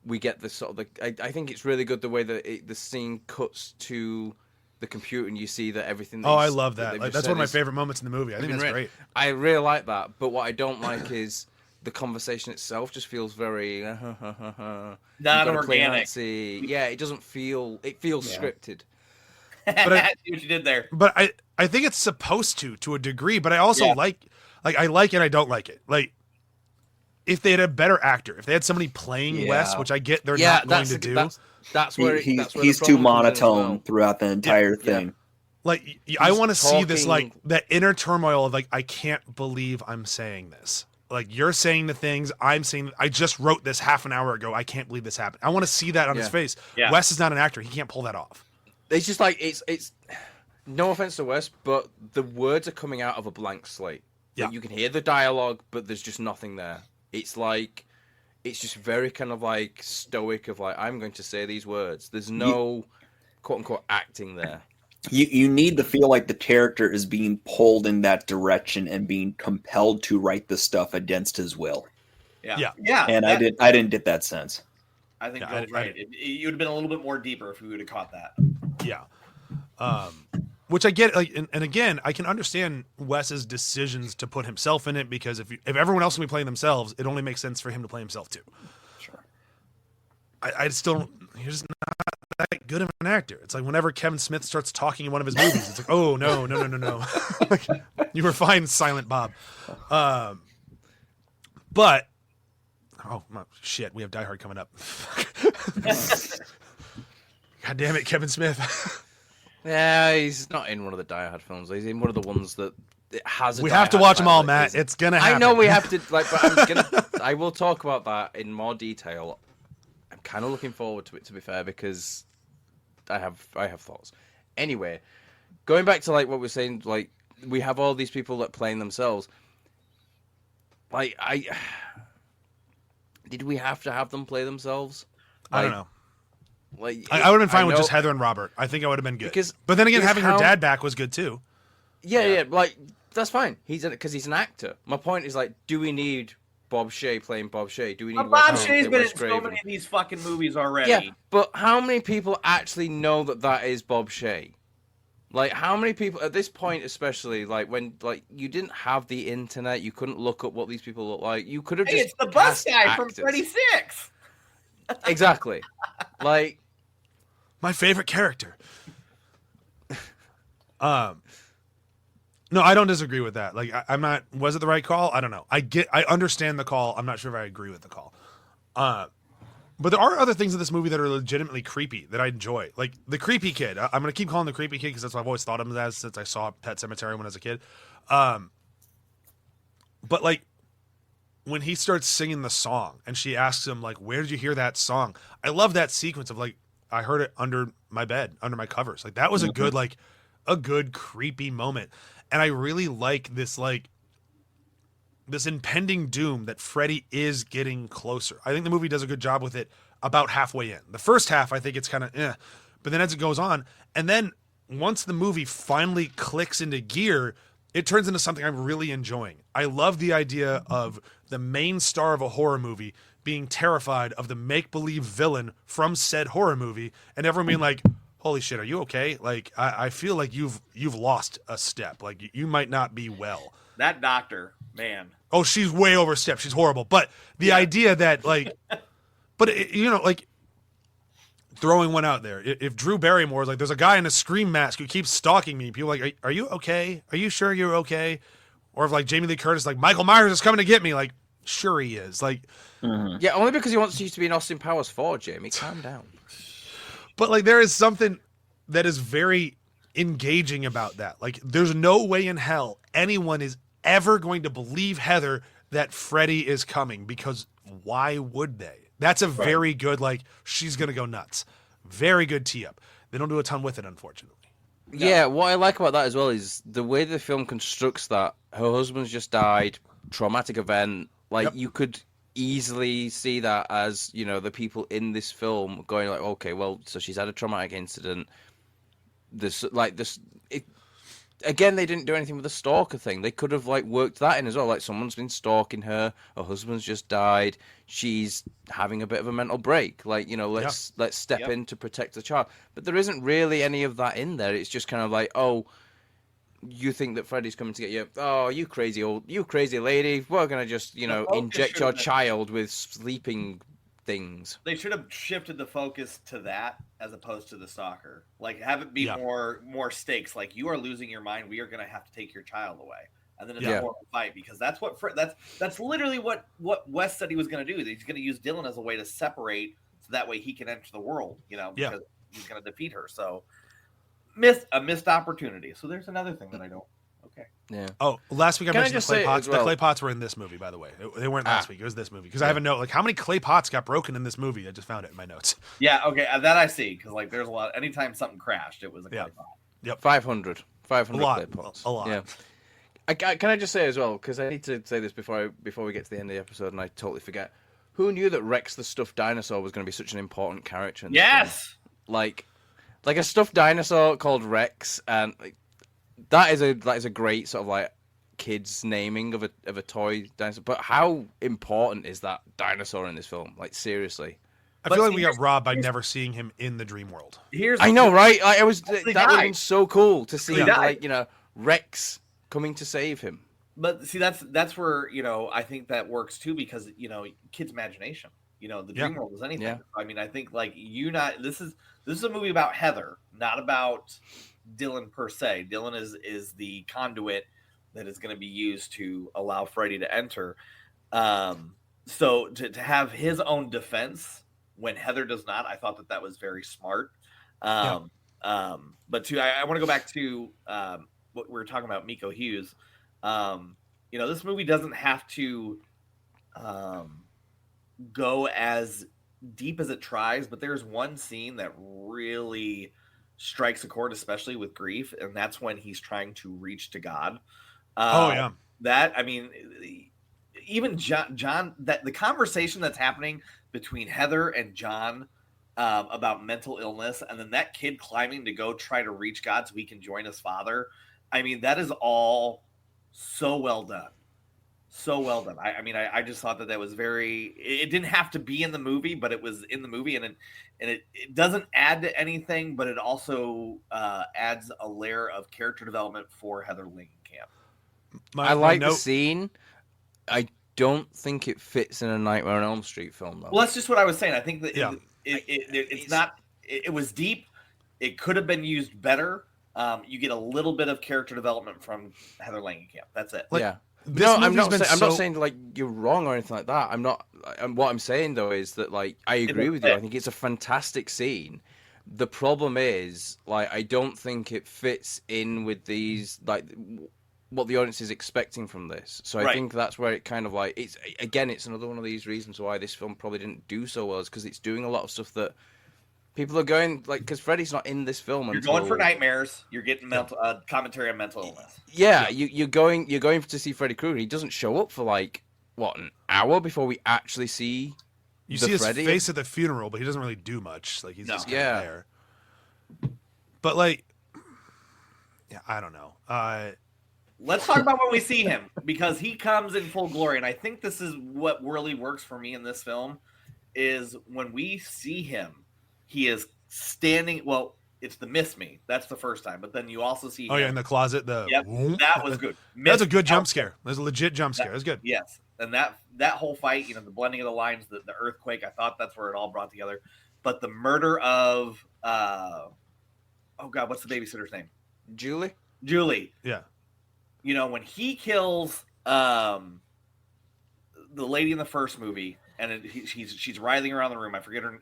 Speaker 5: we get the sort of I think it's really good the way that the scene cuts to the computer and you see that everything.
Speaker 4: I love that. That's one of my favorite moments in the movie. I think that's great.
Speaker 5: I really like that. But what I don't like is the conversation itself just feels very
Speaker 7: not organic.
Speaker 5: Yeah, it doesn't feel. It feels scripted.
Speaker 7: But I see what you did there.
Speaker 4: But I think it's supposed to a degree. But I also like I like it. I don't like it. Like if they had a better actor, if they had somebody playing Wes, which I get, they're not going to do.
Speaker 5: That's where
Speaker 6: he's too monotone throughout the entire thing.
Speaker 4: Like I want to see this, like that inner turmoil of like I can't believe I'm saying this. Like you're saying the things I'm saying. I just wrote this half an hour ago. I can't believe this happened. I want to see that on his face. Yeah. Wes is not an actor. He can't pull that off.
Speaker 5: It's just like it's. No offense to Wes, but the words are coming out of a blank slate. Like, you can hear the dialogue, but there's just nothing there. It's like it's just very kind of like stoic of like I'm going to say these words. There's no quote unquote acting there.
Speaker 6: You need to feel like the character is being pulled in that direction and being compelled to write this stuff against his will.
Speaker 7: Yeah.
Speaker 6: And I didn't get that sense.
Speaker 7: I think Bill's right. It would have been a little bit more deeper if we would have caught that.
Speaker 4: Yeah. Which I get, like, and again, I can understand Wes's decisions to put himself in it because if everyone else can be playing themselves, it only makes sense for him to play himself too.
Speaker 6: Sure.
Speaker 4: I still don't. He's not that good of an actor. It's like whenever Kevin Smith starts talking in one of his movies, it's like, oh no. Like, you were fine, Silent Bob. But shit, we have Die Hard coming up. God damn it, Kevin Smith.
Speaker 5: Yeah, he's not in one of the Die Hard films. He's in one of the ones that it has.
Speaker 4: We have to watch them all, Matt. It's gonna happen.
Speaker 5: I know we have to. But I will talk about that in more detail. I'm kind of looking forward to it, to be fair, because I have thoughts. Anyway, going back to like what we're saying, like we have all these people that playing themselves. Like did we have to have them play themselves?
Speaker 4: I don't know.
Speaker 5: Like
Speaker 4: I would have been fine with just Heather and Robert. I think I would have been good. But then again, having her dad back was good too.
Speaker 5: Yeah, like that's fine. Because he's an actor. My point is like, do we need Bob Shea playing Bob Shea? Do we need
Speaker 7: Bob Shea's been in so many of these fucking movies already?
Speaker 5: Yeah, but how many people actually know that is Bob Shea? Like, how many people at this point, especially like when like you didn't have the internet, you couldn't look up what these people look like. You could have just
Speaker 7: it's the bus guy from Freddy 6.
Speaker 5: Exactly. Like
Speaker 4: my favorite character. No, I don't disagree with that. Like I'm not. Was it the right call? I don't know. I understand the call. I'm not sure if I agree with the call. But there are other things in this movie that are legitimately creepy that I enjoy. Like the creepy kid. I'm going to keep calling the creepy kid because that's what I've always thought of him as since I saw Pet Sematary when I was a kid. But like when he starts singing the song and she asks him like, where did you hear that song? I love that sequence of like, I heard it under my bed, under my covers. Like that was a good creepy moment. And I really like this impending doom that Freddy is getting closer. I think the movie does a good job with it about halfway in. The first half, I think it's kind of but then as it goes on, and then once the movie finally clicks into gear, it turns into something I'm really enjoying. I love the idea of the main star of a horror movie being terrified of the make-believe villain from said horror movie, and everyone being like, holy shit, are you okay? Like, I feel like you've lost a step. Like, you might not be well.
Speaker 7: That doctor, man.
Speaker 4: Oh, she's way overstepped. She's horrible. But the idea that, like, like, throwing one out there. If Drew Barrymore is like, there's a guy in a Scream mask who keeps stalking me, people are like, are you okay? Are you sure you're okay? Or if, like, Jamie Lee Curtis, like, Michael Myers is coming to get me. Like, sure he is. Like,
Speaker 5: yeah, only because he wants you to be in Austin Powers 4, Jamie. Calm down.
Speaker 4: But, like, there is something that is very engaging about that. Like, there's no way in hell anyone is ever going to believe Heather that Freddy is coming, because why would they? That's a very good, like, she's going to go nuts. Very good tee up. They don't do a ton with it, unfortunately.
Speaker 5: Yeah, what I like about that as well is the way the film constructs that. Her husband's just died, traumatic event. Like, you could easily see that as, you know, the people in this film going like, okay, well, so she's had a traumatic incident. Again, they didn't do anything with the stalker thing. They could have like worked that in as well. Like, someone's been stalking her. Her husband's just died. She's having a bit of a mental break. Like, you know, let's step in to protect the child. But there isn't really any of that in there. It's just kind of like, oh, you think that Freddy's coming to get you. Oh, you crazy lady. We're going to just, inject your child with sleeping things.
Speaker 7: They should have shifted the focus to that as opposed to the stalker. Like, have it be more stakes. Like, you are losing your mind. We are going to have to take your child away. And then it's more of a fight, because that's what that's literally what Wes said he was going to do. He's going to use Dylan as a way to separate, so that way he can enter the world, because he's going to defeat her. So a missed opportunity. So there's another thing that I don't. Okay.
Speaker 5: Yeah.
Speaker 4: Oh, last week I mentioned the clay pots.
Speaker 5: Well,
Speaker 4: the clay pots were in this movie, by the way. They weren't last week. It was this movie, because I have a note like how many clay pots got broken in this movie. I just found it in my notes.
Speaker 7: Yeah. Okay. That I see, because like there's a lot. Anytime something crashed, it was a clay pot.
Speaker 4: Yep.
Speaker 5: 500 clay pots.
Speaker 4: A lot.
Speaker 5: Yeah. Can I just say as well, because I need to say this before we get to the end of the episode, and I totally forget. Who knew that Rex the stuffed dinosaur was going to be such an important character in this film? Like a stuffed dinosaur called Rex, and that is a great sort of like kids naming of a toy dinosaur. But how important is that dinosaur in this film? Like, seriously.
Speaker 4: I feel like we got robbed by never seeing him in the dream world.
Speaker 5: I know, right? That would have been so cool to see Rex coming to save him.
Speaker 7: But see, that's where I think that works too, because kids' imagination. The dream world is anything. Yeah. I mean, I think like this is a movie about Heather, not about Dylan per se. Dylan is the conduit that is going to be used to allow Freddy to enter. So to have his own defense when Heather does not, I thought that was very smart. But I want to go back to what we were talking about, Miko Hughes. This movie doesn't have to go as deep as it tries, but there's one scene that really strikes a chord, especially with grief, and that's when he's trying to reach to God. That, I mean, even John, that the conversation that's happening between Heather and John about mental illness, and then that kid climbing to go try to reach God so he can join his father. I mean, that is all so well done. So well done. I just thought that was very. It didn't have to be in the movie, but it was in the movie, and it doesn't add to anything, but it also adds a layer of character development for Heather Langenkamp.
Speaker 5: I like the scene. I don't think it fits in a Nightmare on Elm Street film, though.
Speaker 7: Well, that's just what I was saying. I think that it's not. It was deep. It could have been used better. You get a little bit of character development from Heather Langenkamp. That's it.
Speaker 5: No, I'm not saying like you're wrong or anything like that. I'm not. What I'm saying though is that like I agree with you. I think it's a fantastic scene. The problem is like I don't think it fits in with these like what the audience is expecting from this. So I think that's where it kind of like it's another one of these reasons why this film probably didn't do so well, is because it's doing a lot of stuff that people are going like, because Freddy's not in this film.
Speaker 7: You're going for nightmares. You're getting mental commentary on mental illness.
Speaker 5: Yeah, you're going to see Freddy Krueger. He doesn't show up for like an hour before we actually see.
Speaker 4: You see his
Speaker 5: Freddy
Speaker 4: face at the funeral, but he doesn't really do much. Like he's just kind of there. But like, I don't know.
Speaker 7: Let's talk about when we see him, because he comes in full glory, and I think this is what really works for me in this film is when we see him. He is standing. Well, it's the miss me. That's the first time. But then you also see.
Speaker 4: Oh yeah, in the closet.
Speaker 7: That was good.
Speaker 4: That's a good jump scare. That's a legit jump scare. That's good.
Speaker 7: Yes, and that whole fight, the blending of the lines, the earthquake. I thought that's where it all brought together. But the murder of oh god, what's the babysitter's name?
Speaker 5: Julie.
Speaker 4: Yeah.
Speaker 7: When he kills the lady in the first movie, and she's writhing around the room. I forget her.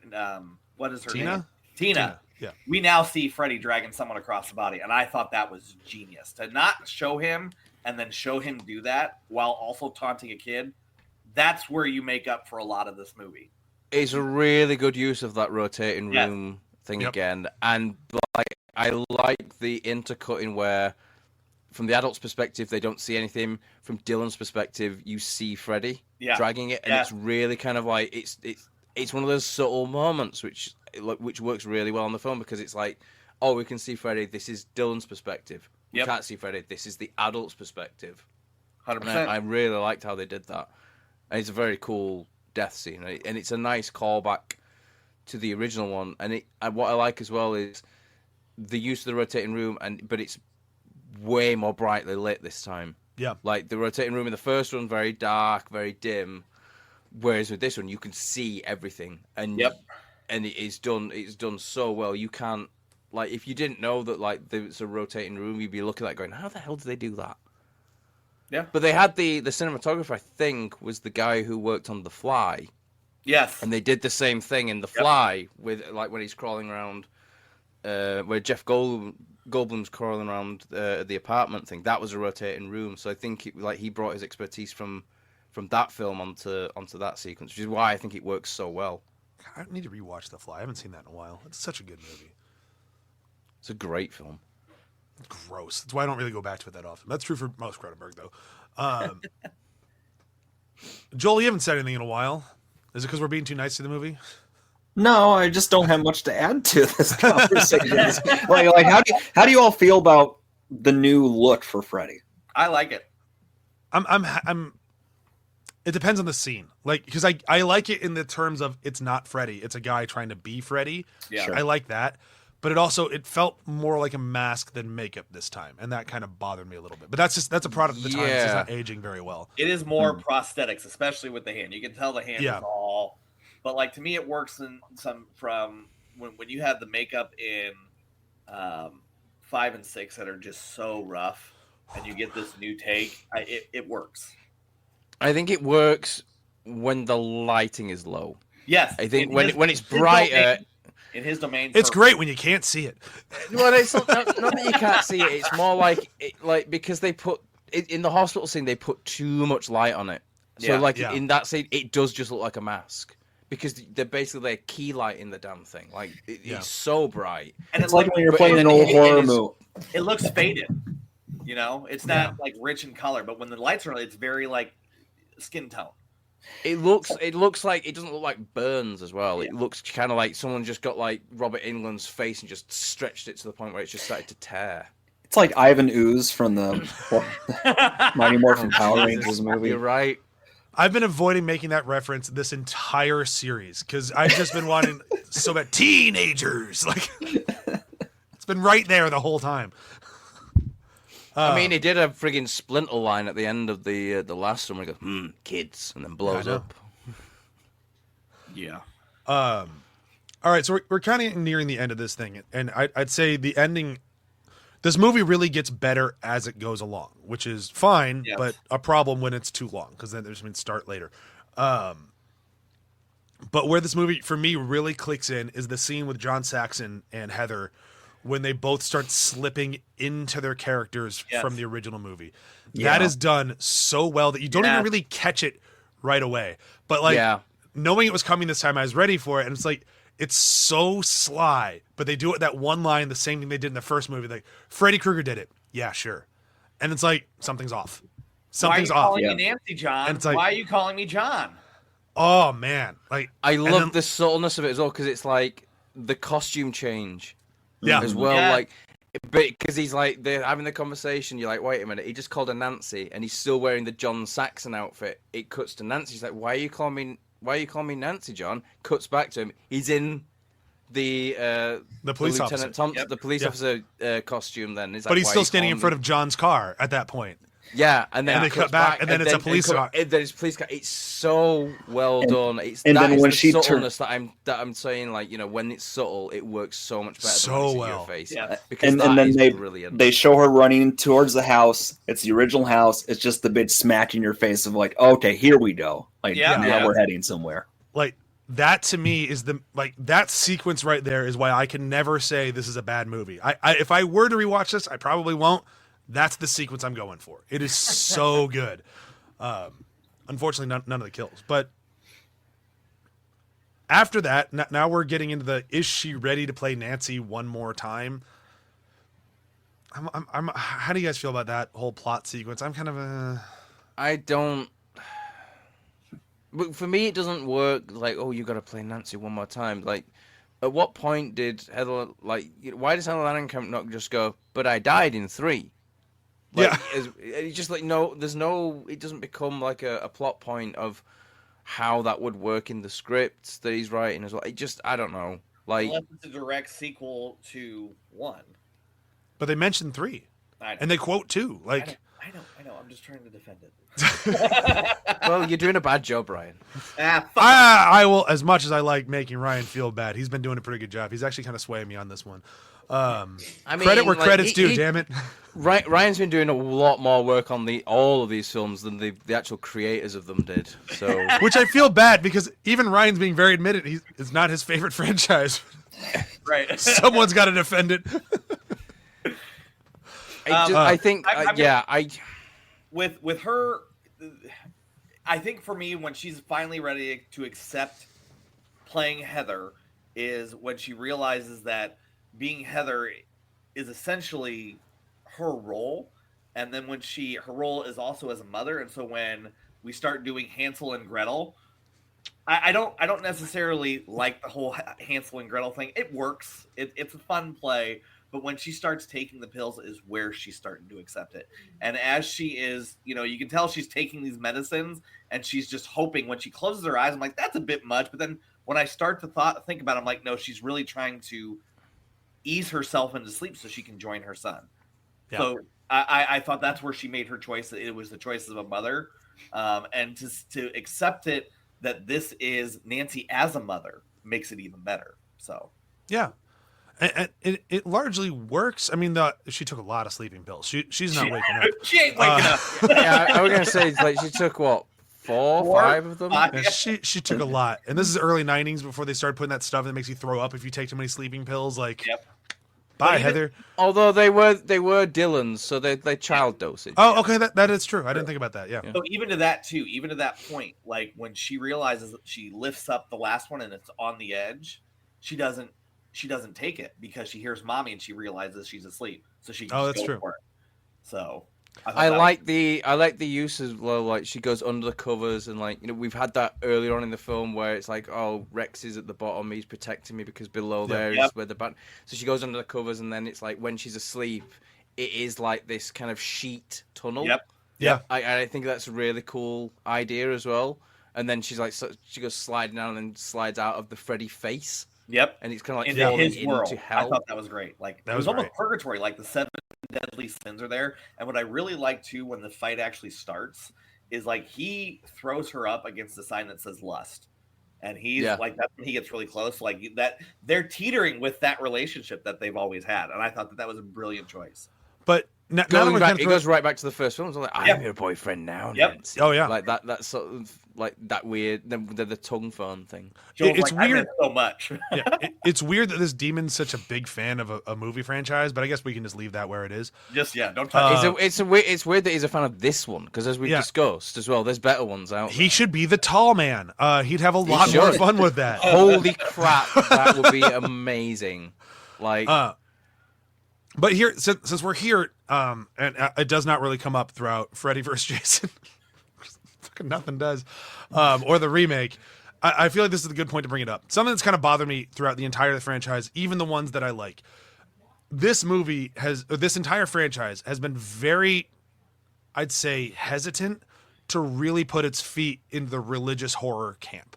Speaker 7: What is her name? Tina.
Speaker 4: Yeah.
Speaker 7: We now see Freddy dragging someone across the body, and I thought that was genius to not show him and then show him do that while also taunting a kid. That's where you make up for a lot of this movie.
Speaker 5: It's a really good use of that rotating room thing again, and like I like the intercutting where, from the adult's perspective, they don't see anything. From Dylan's perspective, you see Freddy dragging it, and it's really kind of like it's one of those subtle moments which works really well in the film, because it's like, oh, we can see Freddy. This is Dylan's perspective. We can't see Freddy. This is the adult's perspective.
Speaker 7: 100%.
Speaker 5: I really liked how they did that, and it's a very cool death scene, and it's a nice callback to the original one. And what I like as well is the use of the rotating room, but it's way more brightly lit this time.
Speaker 4: Yeah.
Speaker 5: Like the rotating room in the first one, very dark, very dim. Whereas with this one, you can see everything, and it's done so well. You can't, like, if you didn't know that like there's a rotating room, you'd be looking at it going, how the hell did they do that?
Speaker 7: Yeah.
Speaker 5: But they had the cinematographer, I think, was the guy who worked on The Fly.
Speaker 7: Yes.
Speaker 5: And they did the same thing in The Fly with like when he's crawling around, where Jeff Goldblum's crawling around the apartment thing. That was a rotating room. So I think he brought his expertise from that film onto that sequence, which is why I think it works so well.
Speaker 4: I need to rewatch The Fly. I haven't seen that in a while. It's such a good movie.
Speaker 5: It's a great film.
Speaker 4: Gross. That's why I don't really go back to it that often. That's true for most Cronenberg, though. Joel, you haven't said anything in a while. Is it because we're being too nice to the movie?
Speaker 6: No, I just don't have much to add to this conversation. like how do you all feel about the new look for Freddy?
Speaker 7: I like it.
Speaker 4: I'm. It depends on the scene. Like, because I like it in the terms of it's not Freddy. It's a guy trying to be Freddy.
Speaker 7: Yeah. Sure.
Speaker 4: I like that. But it felt more like a mask than makeup this time, and that kind of bothered me a little bit. But that's a product of the time. It's just not aging very well.
Speaker 7: It is more prosthetics, especially with the hand. You can tell the hand is all. But like to me, it works in some from when you have the makeup in 5 and 6 that are just so rough, and you get this new take. It works.
Speaker 5: I think it works when the lighting is low.
Speaker 7: Yes,
Speaker 5: I think when it's brighter.
Speaker 7: In his domain,
Speaker 4: it's great when you can't see it.
Speaker 5: Well, it's not that you can't see it. It's more like because they put in the hospital scene, they put too much light on it. So in that scene, it does just look like a mask because they're basically key light in the damn thing. Like it's so bright,
Speaker 7: and
Speaker 6: it's like when you're playing an old horror movie.
Speaker 7: It looks faded. You know, it's not like rich in color, but when the lights are on, it's very like skin tone. It looks
Speaker 5: like it doesn't look like burns as well. It looks kind of like someone just got like Robert Englund's face and just stretched it to the point where it's just started to tear.
Speaker 6: It's like Ivan Ooze from the Mighty Morphin Power Rangers movie.
Speaker 5: You're right.
Speaker 4: I've been avoiding making that reference this entire series because I've just been wanting so bad. Teenagers, like it's been right there the whole time.
Speaker 5: I mean, he did a friggin' Splinter line at the end of the last one where he goes, kids, and then blows up.
Speaker 7: Yeah.
Speaker 4: All right, so we're kind of nearing the end of this thing, and I'd say the ending. This movie really gets better as it goes along, which is fine, but a problem when it's too long because then there's been start later. But where this movie for me really clicks in is the scene with John Saxon and Heather when they both start slipping into their characters from the original movie. That is done so well that you don't even really catch it right away. But knowing it was coming this time, I was ready for it, and it's like it's so sly, but they do it that one line, the same thing they did in the first movie. Like Freddy Krueger did it, yeah, sure, and it's like something's off. Something's off.
Speaker 7: Why are you calling me Nancy, John?
Speaker 4: And it's like,
Speaker 7: why are you calling me John?
Speaker 4: Oh man, like
Speaker 5: I love the subtleness of it as well because it's like the costume change.
Speaker 4: Yeah,
Speaker 5: as well, like, but because he's like they're having the conversation, you're like, wait a minute, he just called her Nancy, and he's still wearing the John Saxon outfit. It cuts to Nancy. He's like, why are you calling me Nancy, John? Cuts back to him. He's in the
Speaker 4: police
Speaker 5: Lieutenant
Speaker 4: officer,
Speaker 5: the police officer costume. Then, he's like,
Speaker 4: but he's still standing in front of John's car at that point.
Speaker 5: Yeah, and then
Speaker 4: they cut back, and then it's a police car.
Speaker 5: And then it's police car. It's so well done. It's
Speaker 6: and
Speaker 5: that
Speaker 6: then
Speaker 5: is
Speaker 6: when
Speaker 5: the
Speaker 6: she
Speaker 5: subtleness that I'm saying, like, you know, when it's subtle, it works so much better
Speaker 4: So
Speaker 5: than when it's
Speaker 4: well.
Speaker 5: in your face.
Speaker 7: Yeah.
Speaker 5: Because
Speaker 6: And
Speaker 5: that
Speaker 6: then
Speaker 5: is
Speaker 6: they
Speaker 5: brilliant.
Speaker 6: show her running towards the house. It's the original house. It's just the big smack in your face of like, okay, here we go. Like now we're heading somewhere.
Speaker 4: Like that to me is that sequence right there is why I can never say this is a bad movie. I if I were to rewatch this, I probably won't. That's the sequence I'm going for. It is so good. Unfortunately, none of the kills. But after that, now we're getting into the is she ready to play Nancy one more time? How do you guys feel about that whole plot sequence? I'm kind of
Speaker 5: I don't. But for me, it doesn't work. Like, oh, you got to play Nancy one more time. Like, at what point did Heather why does Heather Langenkamp not just go? But I died in 3. Like, it's just like no. There's no. It doesn't become like a plot point of how that would work in the script that he's writing as well. It just I don't know. Like,
Speaker 7: unless it's a direct sequel to 1.
Speaker 4: But they mentioned 3.
Speaker 7: I know.
Speaker 4: And they quote too. Like,
Speaker 7: I know. I'm just trying to defend it.
Speaker 5: Well, you're doing a bad job, Ryan.
Speaker 4: I will, as much as I like making Ryan feel bad, he's been doing a pretty good job. He's actually kind of swaying me on this one.
Speaker 5: I mean,
Speaker 4: credit where
Speaker 5: like,
Speaker 4: credit's due, damn it.
Speaker 5: Ryan's been doing a lot more work on all of these films than the actual creators of them did. So,
Speaker 4: which I feel bad because even Ryan's being very admitted it's not his favorite franchise.
Speaker 7: Right.
Speaker 4: Someone's got to defend it.
Speaker 7: With her, I think for me, when she's finally ready to accept playing Heather is when she realizes that being Heather is essentially her role. And then when her role is also as a mother. And so when we start doing Hansel and Gretel, I don't necessarily like the whole Hansel and Gretel thing. It works. It's a fun play. But when she starts taking the pills is where she's starting to accept it. And as she is, you can tell she's taking these medicines and she's just hoping when she closes her eyes, I'm like, that's a bit much. But then when I start to think about it, I'm like, no, she's really trying to ease herself into sleep so she can join her son. Yeah. So I thought that's where she made her choice. It was the choice of a mother. And to accept it, that this is Nancy as a mother makes it even better. So,
Speaker 4: yeah. And it largely works. I mean, she took a lot of sleeping pills. She's not waking up.
Speaker 7: She ain't waking up.
Speaker 5: Yeah, I was gonna say like she took what 5 of them.
Speaker 4: Yeah, she took a lot, and this is early '90s before they started putting that stuff that makes you throw up if you take too many sleeping pills. Like, bye, Heather.
Speaker 5: Although they were Dylans, so they child dosage.
Speaker 4: Oh, okay, that is true. I didn't think about that. Yeah.
Speaker 7: So even to that point, like when she realizes that she lifts up the last one and it's on the edge, she doesn't take it because she hears mommy and she realizes she's asleep. So she can
Speaker 4: that's
Speaker 7: go
Speaker 4: true.
Speaker 7: For it. So
Speaker 5: I like the use as well. Like she goes under the covers and like we've had that earlier on in the film where it's like Rex is at the bottom, he's protecting me because below there is where the bat. So she goes under the covers and then it's like when she's asleep, it is like this kind of sheet tunnel.
Speaker 7: Yep.
Speaker 4: Yeah.
Speaker 5: I think that's a really cool idea as well. And then she's like she goes sliding down and slides out of the Freddy face.
Speaker 7: Yep.
Speaker 5: And it's kind of like
Speaker 7: into
Speaker 5: falling
Speaker 7: his world.
Speaker 5: into hell.
Speaker 7: I thought that was great. Like it was almost purgatory. Like the 7 deadly sins are there. And what I really like too, when the fight actually starts, is like he throws her up against the sign that says lust, and he's like that's when he gets really close. Like that, they're teetering with that relationship that they've always had, and I thought that was a brilliant choice.
Speaker 4: But
Speaker 5: it goes right back to the first film. It's like I'm your boyfriend now.
Speaker 7: Yep.
Speaker 5: Nancy.
Speaker 4: Oh yeah.
Speaker 5: Like that sort of like that weird the tongue phone thing.
Speaker 4: It's
Speaker 7: like,
Speaker 4: weird
Speaker 7: so much.
Speaker 4: It's weird that this demon's such a big fan of a movie franchise, but I guess we can just leave that where it is.
Speaker 7: Don't touch it.
Speaker 5: It's weird that he's a fan of this one because as we discussed as well, there's better ones out.
Speaker 4: He should be the tall man. He'd have a lot more fun with that.
Speaker 5: Holy crap, that would be amazing. Like.
Speaker 4: But here, since we're here, and it does not really come up throughout Freddy vs. Jason. Fucking nothing does. Or the remake. I feel like this is a good point to bring it up. Something that's kind of bothered me throughout the entire franchise, even the ones that I like. This entire franchise has been very, I'd say, hesitant to really put its feet in the religious horror camp.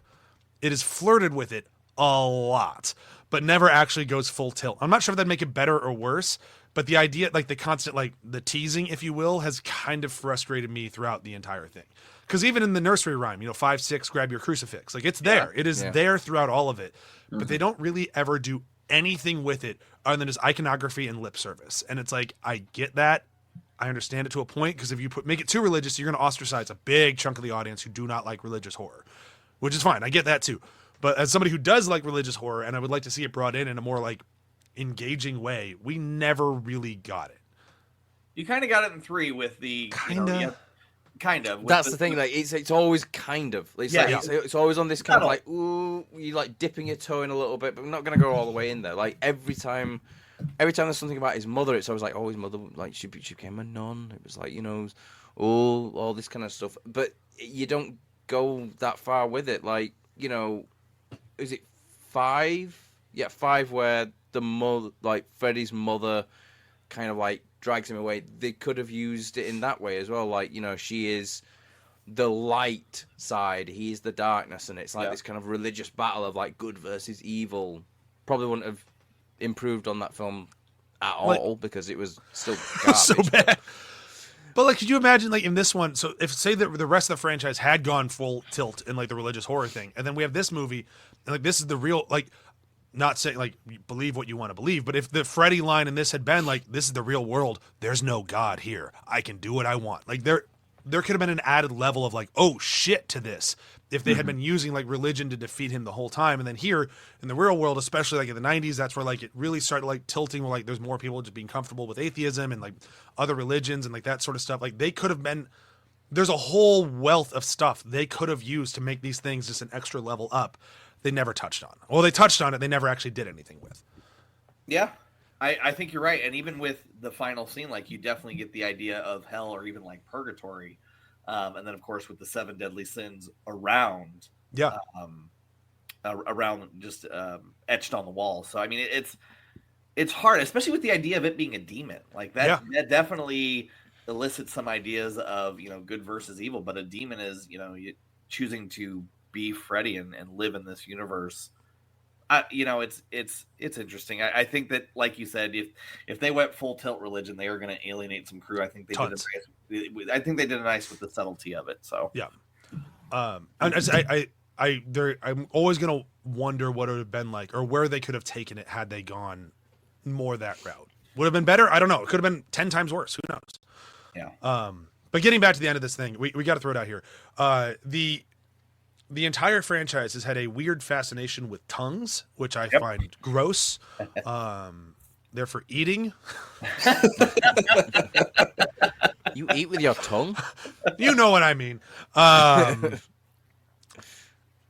Speaker 4: It has flirted with it a lot, but never actually goes full tilt. I'm not sure if that'd make it better or worse, but the idea, like the constant, like the teasing, if you will, has kind of frustrated me throughout the entire thing. Because even in the nursery rhyme, 5, 6, grab your crucifix. Like it's there. It is there throughout all of it. Mm-hmm. But they don't really ever do anything with it other than just iconography and lip service. And it's like, I get that. I understand it to a point, because if you make it too religious, you're going to ostracize a big chunk of the audience who do not like religious horror, which is fine. I get that too. But as somebody who does like religious horror, and I would like to see it brought in a more like engaging way, we never really got it.
Speaker 7: You kind of got it in 3 with the kind of.
Speaker 5: That's the thing. Like it's always kind of. It's always on this kind of like, ooh, you like dipping your toe in a little bit, but we're not gonna go all the way in there. Like every time there's something about his mother, it's always like, oh, his mother, like she became a nun. It was like, all this kind of stuff. But you don't go that far with it. Like, is it 5? Yeah, 5 where the mother, like Freddy's mother, kind of like drags him away. They could have used it in that way as well. Like, she is the light side, he is the darkness, and it's like this kind of religious battle of like good versus evil. Probably wouldn't have improved on that film at
Speaker 4: Like-
Speaker 5: all because it was still garbage.
Speaker 4: so bad. But like, could you imagine like in this one? So if say that the rest of the franchise had gone full tilt in like the religious horror thing, and then we have this movie, and like this is the real like, not saying like believe what you want to believe, but if the Freddy line in this had been like, this is the real world, there's no God here, I can do what I want. Like there could have been an added level of like, oh shit to this if they had been using like religion to defeat him the whole time. And then here in the real world, especially like in the 90s, that's where like it really started like tilting where like there's more people just being comfortable with atheism and like other religions and like that sort of stuff. Like they could have been, there's a whole wealth of stuff they could have used to make these things just an extra level up. They never touched on. Well, they touched on it. They never actually did anything with.
Speaker 7: Yeah, I think you're right. And even with the final scene, like you definitely get the idea of hell or even like purgatory. And then, of course, with the 7 deadly sins around, around just etched on the wall. So, I mean, it's hard, especially with the idea of it being a demon. Like that, that definitely elicits some ideas of, good versus evil. But a demon is, choosing to be Freddy and live in this universe. It's interesting. I think that, like you said, if they went full tilt religion, they are going to alienate some crew. I think they did a nice with the subtlety of it. So
Speaker 4: yeah. I'm always going to wonder what it would have been like, or where they could have taken it had they gone more that route. Would have been better. I don't know. It could have been 10 times worse. Who knows?
Speaker 7: Yeah.
Speaker 4: But getting back to the end of this thing, we got to throw it out here. The entire franchise has had a weird fascination with tongues, which I find gross. They're for eating.
Speaker 5: You eat with your tongue?
Speaker 4: You know what I mean.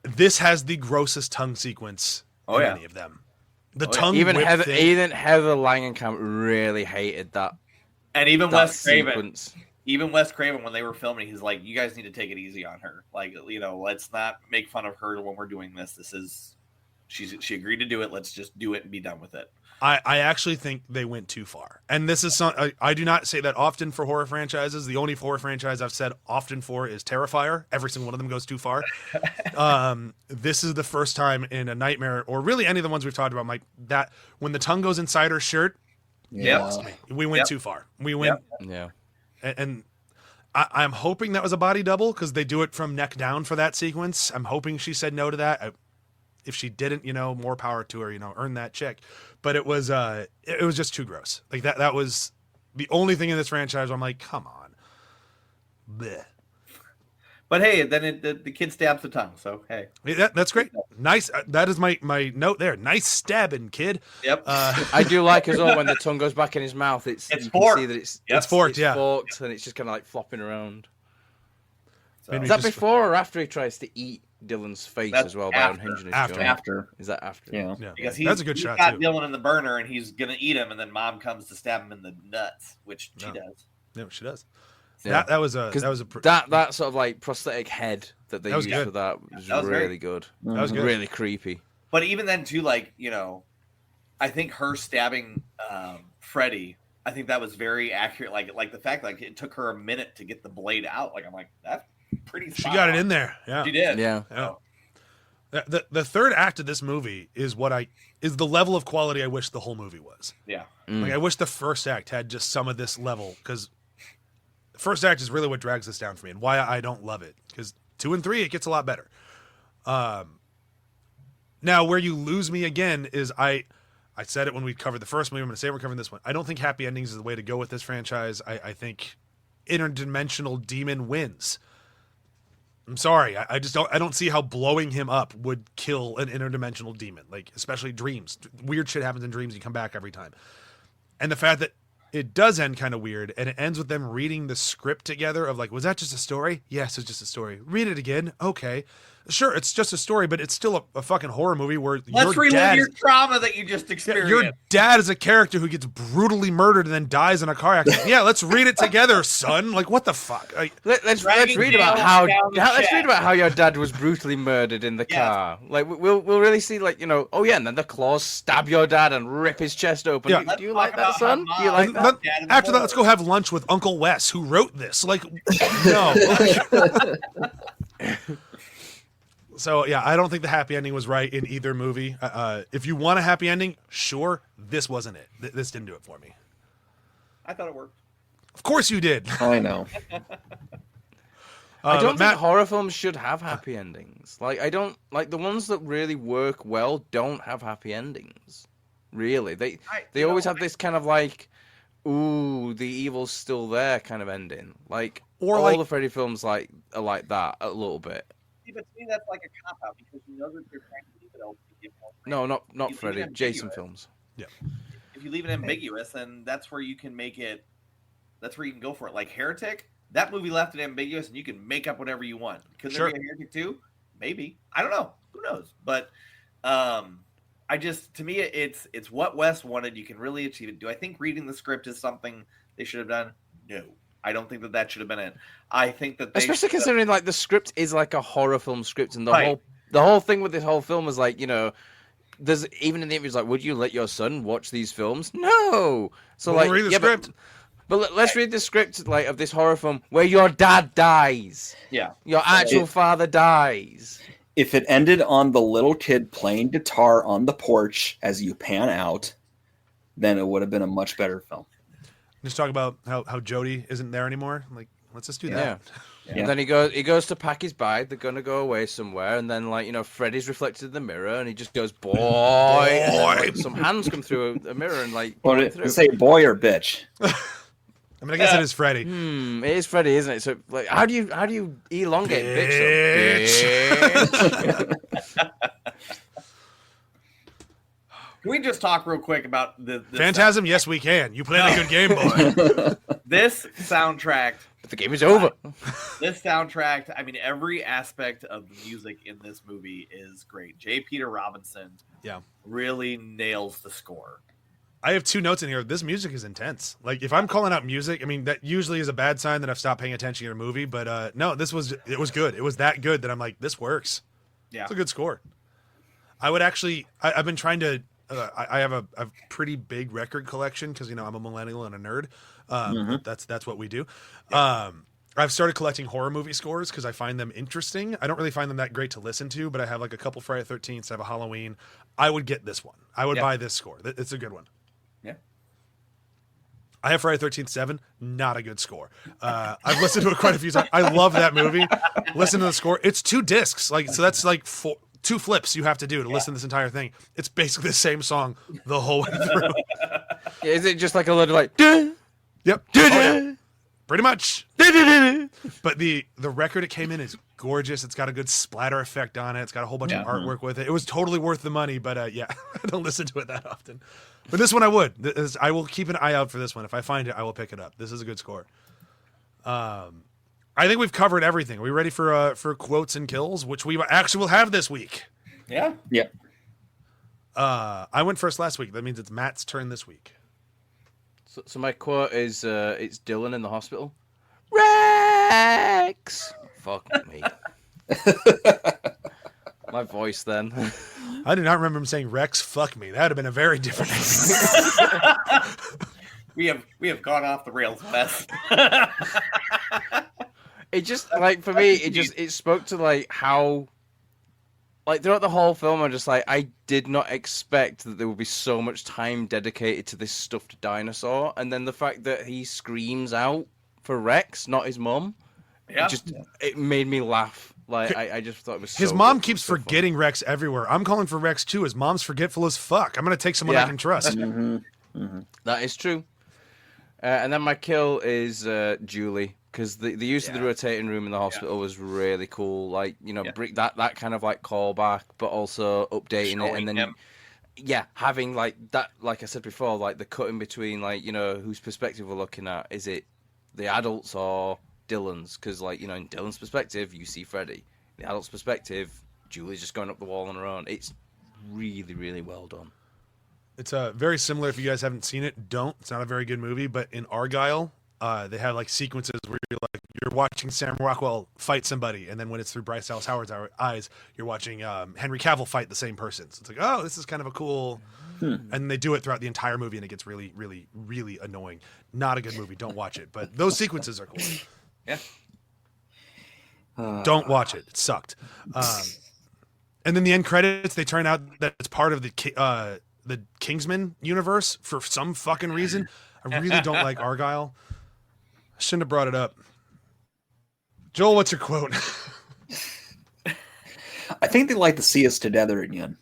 Speaker 4: This has the grossest tongue sequence in any of them. The tongue
Speaker 5: even
Speaker 4: whip
Speaker 5: Heather,
Speaker 4: thing.
Speaker 5: even Heather Langenkamp really hated that.
Speaker 7: And even
Speaker 5: that
Speaker 7: Wes Craven.
Speaker 5: sequence.
Speaker 7: Even Wes Craven, when they were filming, he's like, you guys need to take it easy on her. Like, let's not make fun of her when we're doing this. She agreed to do it. Let's just do it and be done with it.
Speaker 4: I actually think they went too far. And this is I do not say that often for horror franchises. The only horror franchise I've said often for is Terrifier. Every single one of them goes too far. This is the first time in a Nightmare, or really any of the ones we've talked about, Mike, that when the tongue goes inside her shirt, we went too far. We went...
Speaker 5: Yeah.
Speaker 4: And I'm hoping that was a body double because they do it from neck down for that sequence. I'm hoping she said no to that. If she didn't, more power to her, earn that check. But it was just too gross. Like that was the only thing in this franchise where I'm like, come on. Blech.
Speaker 7: But hey, then the kid stabs the tongue. So hey,
Speaker 4: that's great. Nice. That is my note there. Nice stabbing, kid.
Speaker 7: Yep.
Speaker 5: I do like as well when the tongue goes back in his mouth. It's you
Speaker 7: forked.
Speaker 5: can see that
Speaker 4: it's forked.
Speaker 5: It's forked, and it's just kind of like flopping around.
Speaker 7: So.
Speaker 5: Is that before or after he tries to eat Dylan's face as well by unhinging his jaw?
Speaker 7: After.
Speaker 5: Is that after?
Speaker 4: Yeah.
Speaker 7: Because
Speaker 4: that's a good shot
Speaker 7: got
Speaker 4: too.
Speaker 7: Dylan in the burner and he's gonna eat him, and then Mom comes to stab him in the nuts, which she does.
Speaker 4: No, she does.
Speaker 5: Yeah.
Speaker 4: That was a
Speaker 5: that sort of like prosthetic head that they used
Speaker 4: good.
Speaker 5: for that was
Speaker 7: That was
Speaker 5: really good.
Speaker 4: That was good.
Speaker 5: Really creepy.
Speaker 7: But even then too, like, I think her stabbing Freddy, I think that was very accurate. Like the fact like it took her a minute to get the blade out. Like I'm like, that's pretty
Speaker 4: She got it in there. Yeah.
Speaker 7: She did.
Speaker 5: Yeah.
Speaker 4: The third act of this movie is is the level of quality I wish the whole movie was.
Speaker 7: Yeah.
Speaker 4: Like I wish the first act had just some of this level, because the first act is really what drags this down for me and why I don't love it. Because 2 and 3, it gets a lot better. Now where you lose me again is I said it when we covered the first movie. I'm going to say we're covering this one. I don't think happy endings is the way to go with this franchise. I think interdimensional demon wins. I'm sorry. I just don't see how blowing him up would kill an interdimensional demon. Like, especially dreams. Weird shit happens in dreams. You come back every time. And the fact that it does end kind of weird, and it ends with them reading the script together of like, was that just a story? Yes, it's just a story. Read it again. Okay. Sure, it's just a story, but it's still a fucking horror movie where
Speaker 7: let's relive your trauma that you just experienced.
Speaker 4: Your dad is a character who gets brutally murdered and then dies in a car accident. Yeah, let's read it together, son. Like, what the fuck? Like,
Speaker 5: let's read about how your dad was brutally murdered in the car. Like, we'll really see, like, oh yeah, and then the claws stab your dad and rip his chest open.
Speaker 4: Yeah.
Speaker 5: Do you like that, son? Do you like that?
Speaker 4: After that, let's go have lunch with Uncle Wes, who wrote this. Like, no. So yeah, I don't think the happy ending was right in either movie. If you want a happy ending, sure. This wasn't it. This didn't do it for me.
Speaker 7: I thought it worked.
Speaker 4: Of course you did.
Speaker 6: I know.
Speaker 5: I don't think horror films should have happy endings. Like, I don't like the ones that really work well don't have happy endings. Really, they always have this kind of like, ooh, the evil's still there kind of ending. Like,
Speaker 4: or
Speaker 5: all
Speaker 4: like
Speaker 5: the Freddy films are like that a little bit.
Speaker 7: See, but to me, that's like a cop out because you know that they're trying to leave it open to give more.
Speaker 5: No, not
Speaker 7: You
Speaker 5: Freddy.
Speaker 7: leave it
Speaker 5: Jason
Speaker 7: ambiguous.
Speaker 5: films.
Speaker 4: Yeah.
Speaker 7: If you leave it ambiguous, then that's where you can make it. That's where you can go for it. Like Heretic, that movie left it ambiguous, and you can make up whatever you want. Could there be a Heretic 2? Maybe. I don't know. Who knows? But I just, to me, it's what Wes wanted. You can really achieve it. Do I think reading the script is something they should have done? No. I don't think that should have been it. I think that
Speaker 5: especially considering like the script is like a horror film script, and the
Speaker 7: Right.
Speaker 5: whole thing with this whole film is like, you know, there's even in the interviews like, would you let your son watch these films? No. So
Speaker 4: Well,
Speaker 5: like,
Speaker 4: read the script.
Speaker 5: But let's read the script like of this horror film where your dad dies.
Speaker 7: Yeah.
Speaker 5: Your actual father dies.
Speaker 6: If it ended on the little kid playing guitar on the porch as you pan out, then it would have been a much better film.
Speaker 4: Just talk about how Jody isn't there anymore. Like, let's just do that.
Speaker 5: Yeah. And then he goes to pack his bag. They're gonna go away somewhere, and then like, you know, Freddy's reflected in the mirror, and he just goes boy. And then, like, some hands come through a mirror and like.
Speaker 6: Well,
Speaker 5: through.
Speaker 6: say boy or bitch.
Speaker 4: I mean, I guess it is Freddy.
Speaker 5: It is Freddy, isn't it? So like, how do you elongate
Speaker 4: bitch?
Speaker 7: Can we just talk real quick about the
Speaker 4: Phantasm? Yes, we can. You played a good game, boy.
Speaker 7: This soundtrack.
Speaker 5: But the game is over.
Speaker 7: This soundtrack, I mean, every aspect of the music in this movie is great. J. Peter Robinson really nails the score.
Speaker 4: I have 2 notes in here. This music is intense. Like, if I'm calling out music, I mean, that usually is a bad sign that I've stopped paying attention to a movie. But no, it was good. It was that good that I'm like, this works.
Speaker 7: Yeah.
Speaker 4: It's a good score. I would actually, I've been trying to, I have a pretty big record collection because, you know, I'm a millennial and a nerd. That's what we do. Yeah. I've started collecting horror movie scores because I find them interesting. I don't really find them that great to listen to, but I have like a couple Friday the 13th. I have a Halloween. I would get this one. I would buy this score. It's a good one.
Speaker 7: Yeah.
Speaker 4: I have Friday the 13th 7, not a good score. I've listened to it quite a few times. I love that movie. Listen to the score. It's 2 discs. Like, so that's like 2 flips you have to do to listen to this entire thing. It's basically the same song the whole way through.
Speaker 5: Yeah, is it just like a little like? Duh,
Speaker 4: yep.
Speaker 5: duh,
Speaker 4: yeah. Pretty much. But the record it came in is gorgeous. It's got a good splatter effect on it. It's got a whole bunch of artwork with it. It was totally worth the money, but yeah, I don't listen to it that often. But this one I would. I will keep an eye out for this one. If I find it, I will pick it up. This is a good score. I think we've covered everything. Are we ready for quotes and kills, which we actually will have this week?
Speaker 7: Yeah.
Speaker 6: Yeah.
Speaker 4: I went first last week. That means it's Matt's turn this week.
Speaker 5: So my quote is, it's Dylan in the hospital. Rex! Fuck me. My voice then.
Speaker 4: I do not remember him saying Rex, fuck me. That would have been a very different
Speaker 7: We have gone off the rails, Wes.
Speaker 5: It just, like, for me, it spoke to, like, how, like, throughout the whole film, I'm just like, I did not expect that there would be so much time dedicated to this stuffed dinosaur. And then the fact that he screams out for Rex, not his mum, it made me laugh. Like, I just thought it was so
Speaker 4: his mom
Speaker 5: good.
Speaker 4: keeps
Speaker 5: So
Speaker 4: forgetting Rex everywhere. I'm calling for Rex too. His mom's forgetful as fuck. I'm going to take someone I can trust.
Speaker 5: That is true. And then my kill is Julie, because the use of the rotating room in the hospital was really cool. Like, you know, that kind of like callback, but also updating
Speaker 7: Showing
Speaker 5: it, and then having like that, like I said before, like the cut in between, like, you know, whose perspective we're looking at. Is it the adults or Dylan's? Because, like, you know, in Dylan's perspective, you see Freddy. In the adult's perspective, Julie's just going up the wall on her own. It's really, really well done.
Speaker 4: It's very similar. If you guys haven't seen it, don't. It's not a very good movie, but in Argyle, they have like sequences where you're watching Sam Rockwell fight somebody, and then when it's through Bryce Dallas Howard's eyes, you're watching Henry Cavill fight the same person. So it's like, oh, this is kind of a cool. And they do it throughout the entire movie, and it gets really, really, really annoying. Not a good movie. Don't watch it. But those sequences are cool.
Speaker 7: Yeah.
Speaker 4: Don't watch it. It sucked. And then the end credits, they turn out that it's part of the Kingsman universe for some fucking reason. I really don't like Argyle. I shouldn't have brought it up. Joel, what's your quote?
Speaker 6: I think they'd like to see us together again.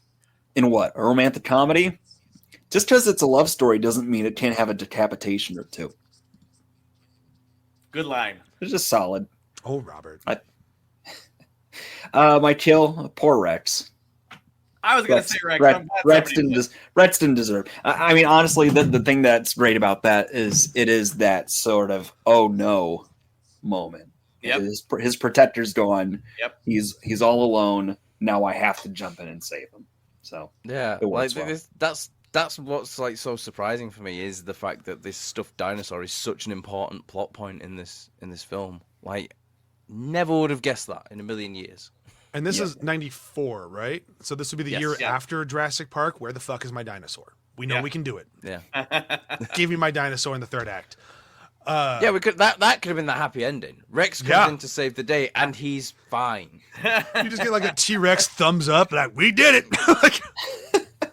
Speaker 6: In what? A romantic comedy? Just because it's a love story doesn't mean it can't have a decapitation or two.
Speaker 7: Good line.
Speaker 6: It's just solid.
Speaker 4: Oh, Robert.
Speaker 6: My kill, poor Rex.
Speaker 7: I was going to say Rex.
Speaker 6: Rex didn't deserve. I mean, honestly, the thing that's great about that is it is that sort of oh no moment.
Speaker 7: Yep.
Speaker 6: His protector's gone.
Speaker 7: Yep.
Speaker 6: He's all alone. Now I have to jump in and save him. So
Speaker 5: yeah,
Speaker 6: it
Speaker 5: like
Speaker 6: works well.
Speaker 5: that's what's like so surprising for me is the fact that this stuffed dinosaur is such an important plot point in this film. Like, never would have guessed that in a million years.
Speaker 4: And this is 94, right? So this would be the year after Jurassic Park. Where the fuck is my dinosaur? We know we can do it.
Speaker 5: Yeah.
Speaker 4: Give me my dinosaur in the third act.
Speaker 5: Yeah, we could. That could have been the happy ending. Rex comes in to save the day, and he's fine.
Speaker 4: You just get like a T-Rex thumbs up, like we did it. Like,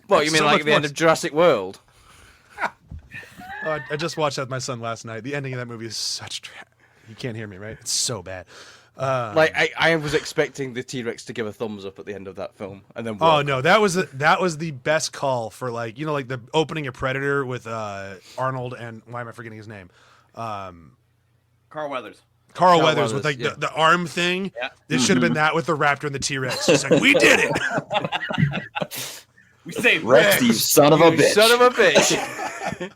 Speaker 5: well, you mean like the end of Jurassic World?
Speaker 4: I just watched that with my son last night. The ending of that movie is such. You can't hear me, right? It's so bad.
Speaker 5: Like I was expecting the T-Rex to give a thumbs up at the end of that film, and then
Speaker 4: oh no, that was the best call for like like the opening of Predator with Arnold and why am I forgetting his name?
Speaker 7: Carl Weathers.
Speaker 4: Carl Weathers with like the arm thing.
Speaker 7: Yeah.
Speaker 4: This should have been that with the raptor and the T-Rex. It's like we did it.
Speaker 7: We saved
Speaker 6: Rex, you son of a bitch.
Speaker 5: Son of a bitch.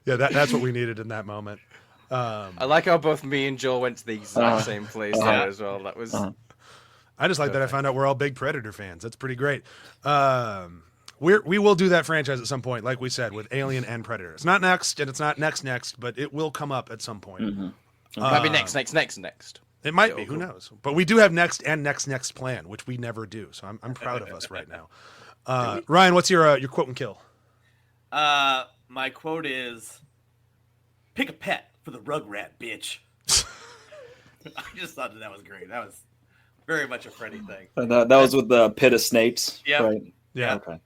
Speaker 4: Yeah, that's what we needed in that moment.
Speaker 5: I like how both me and Joel went to the exact same place there as well. That was.
Speaker 4: I just like that I found out we're all big Predator fans. That's pretty great. We will do that franchise at some point, like we said, with Alien and Predator. It's not next, and it's not next, but it will come up at some point.
Speaker 5: Mm-hmm. Might be next.
Speaker 4: It might be. Who knows? But we do have next plan, which we never do. So I'm proud of us right now. Ryan, what's your quote and kill?
Speaker 7: My quote is, "Pick a pet for the Rugrat, bitch." I just thought that was great. That was very much a Freddy thing.
Speaker 6: That was with the pit of snakes,
Speaker 7: Yep.
Speaker 6: right?
Speaker 4: Yeah.
Speaker 6: Okay.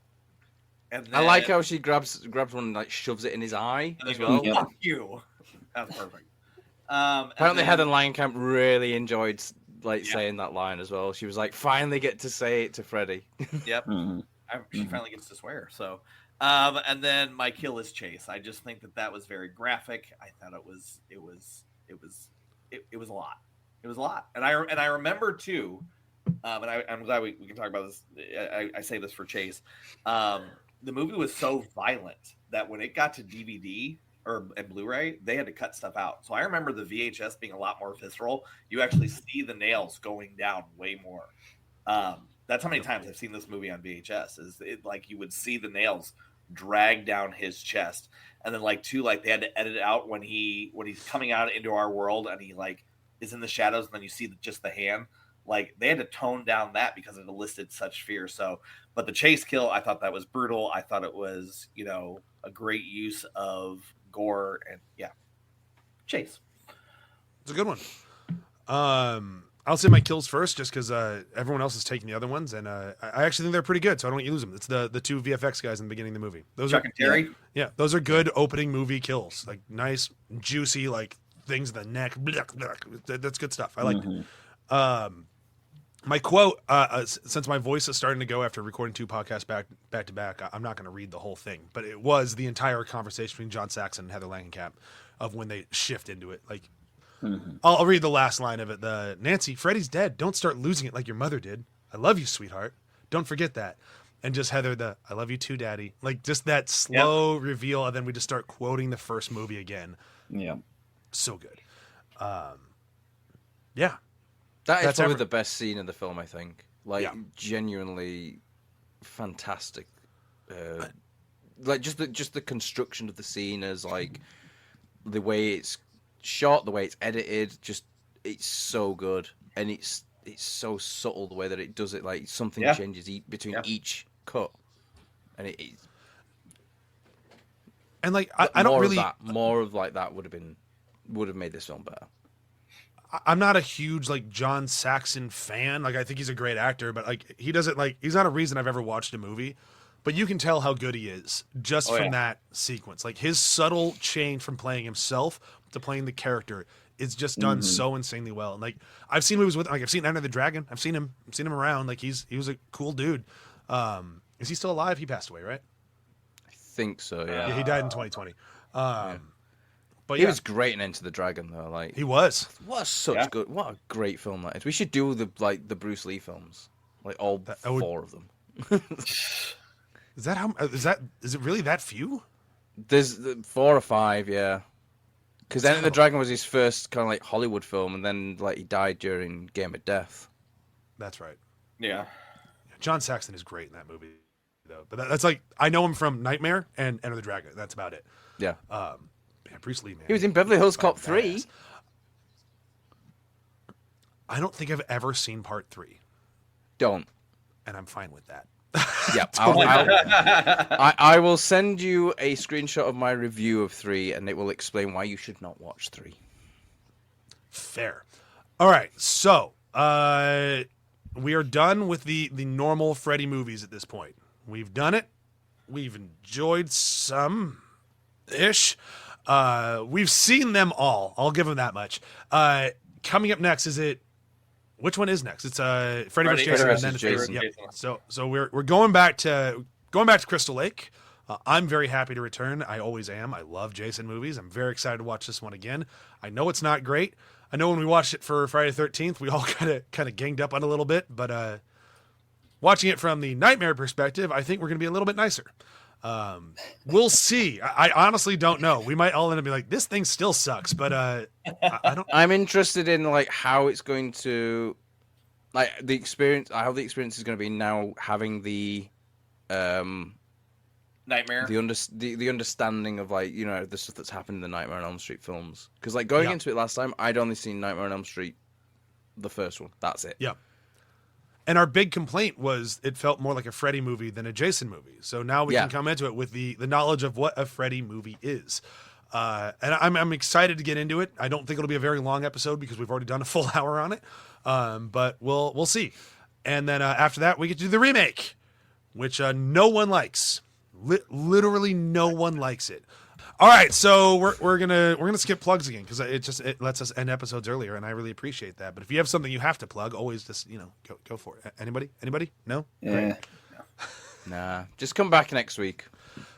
Speaker 7: And then,
Speaker 5: I like how she grabs one and like shoves it in his eye as well.
Speaker 6: Yeah.
Speaker 7: Fuck you. That was perfect.
Speaker 5: Apparently, Heather Langenkamp really enjoyed saying that line as well. She was like, "Finally get to say it to Freddy."
Speaker 7: Yep. She finally gets to swear. So, and then my kill is Chase. I just think that was very graphic. I thought it was a lot. It was a lot. And I remember too. And I'm glad we can talk about this. I say this for Chase. The movie was so violent that when it got to DVD and Blu-ray, they had to cut stuff out. So I remember the VHS being a lot more visceral. You actually see the nails going down way more. That's how many times I've seen this movie on VHS. Is it like you would see the nails drag down his chest, and then they had to edit it out when he's coming out into our world and he is in the shadows, and then you see just the hand. Like, they had to tone down that because it elicited such fear. So, but the Chase kill, I thought that was brutal. I thought it was, a great use of gore, and Chase.
Speaker 4: It's a good one. I'll say my kills first, just because everyone else is taking the other ones, and I actually think they're pretty good, so I don't want you to lose them. It's the two VFX guys in the beginning of the movie. Those
Speaker 7: Chuck
Speaker 4: are
Speaker 7: and Terry?
Speaker 4: Yeah, those are good opening movie kills. Like, nice, juicy, things in the neck. That's good stuff. I like it. My quote, since my voice is starting to go after recording 2 podcasts back to back, I'm not going to read the whole thing, but it was the entire conversation between John Saxon and Heather Langenkamp of when they shift into it. I'll read the last line of it. Nancy, Freddy's dead. Don't start losing it like your mother did. I love you, sweetheart. Don't forget that. And just Heather, I love you too, Daddy. Just that slow reveal, and then we just start quoting the first movie again.
Speaker 6: Yeah.
Speaker 4: So good. Yeah.
Speaker 5: That's probably the best scene in the film, I think. Genuinely fantastic. Just the construction of the scene as the way it's shot, the way it's edited, it's so good, and it's so subtle the way that it does it. Something changes between each cut, and it.
Speaker 4: And I don't really
Speaker 5: more of that would have made this film better.
Speaker 4: I'm not a huge like John Saxon fan. Like I think he's a great actor, but like he doesn't like he's not a reason I've ever watched a movie. But you can tell how good he is just from that sequence. Like his subtle change from playing himself to playing the character is just done so insanely well. And like I've seen movies with like I've seen Enter the Dragon. I've seen him around. Like he was a cool dude. Is he still alive? He passed away, right?
Speaker 5: I think so. Yeah.
Speaker 4: He died in 2020. But
Speaker 5: he was great in Enter the Dragon though. Like
Speaker 4: he was.
Speaker 5: What a great film that is. We should do the Bruce Lee films, like all 4 of them.
Speaker 4: Is it really that few?
Speaker 5: There's 4 or 5, yeah. Because Enter the Dragon was his first kind of like Hollywood film, and then like he died during Game of Death.
Speaker 4: That's right.
Speaker 7: Yeah.
Speaker 4: John Saxon is great in that movie, though. But that's like I know him from Nightmare and Enter the Dragon. That's about it.
Speaker 5: Yeah.
Speaker 4: Bruce Lee, man.
Speaker 5: He was in Beverly Hills Cop 3.
Speaker 4: I don't think I've ever seen Part 3.
Speaker 5: Don't.
Speaker 4: And I'm fine with that.
Speaker 5: Yeah, I will send you a screenshot of my review of 3, and it will explain why you should not watch 3.
Speaker 4: Fair. All right, so we are done with the normal Freddy movies at this point. We've done it. We've enjoyed some-ish. We've seen them all. I'll give them that much. Coming up next, which one is next? It's Freddy vs. Jason. And then
Speaker 5: Jason.
Speaker 4: Yep. So we're going back to Crystal Lake. I'm very happy to return. I always am. I love Jason movies. I'm very excited to watch this one again. I know it's not great. I know when we watched it for Friday the 13th, we all kind of ganged up on it a little bit. But watching it from the Nightmare perspective, I think we're going to be a little bit nicer. We'll see. I honestly don't know. We might all end up being like, this thing still sucks, but I don't.
Speaker 5: I'm interested in like how it's going to, like the experience. How the experience is going to be now having the
Speaker 7: Nightmare,
Speaker 5: the understanding of like the stuff that's happened in the Nightmare on Elm Street films. Because like going into it last time, I'd only seen Nightmare on Elm Street, the first one. That's it.
Speaker 4: Yeah. And our big complaint was it felt more like a Freddy movie than a Jason movie. So now we can come into it with the knowledge of what a Freddy movie is. And I'm excited to get into it. I don't think it'll be a very long episode because we've already done a full hour on it. But we'll see. And then after that, we get to do the remake, which no one likes. Literally no one likes it. All right, so we're gonna skip plugs again because it lets us end episodes earlier, and I really appreciate that. But if you have something you have to plug, always just go for it. Anybody? No?
Speaker 6: Yeah.
Speaker 5: Nah, just come back next week.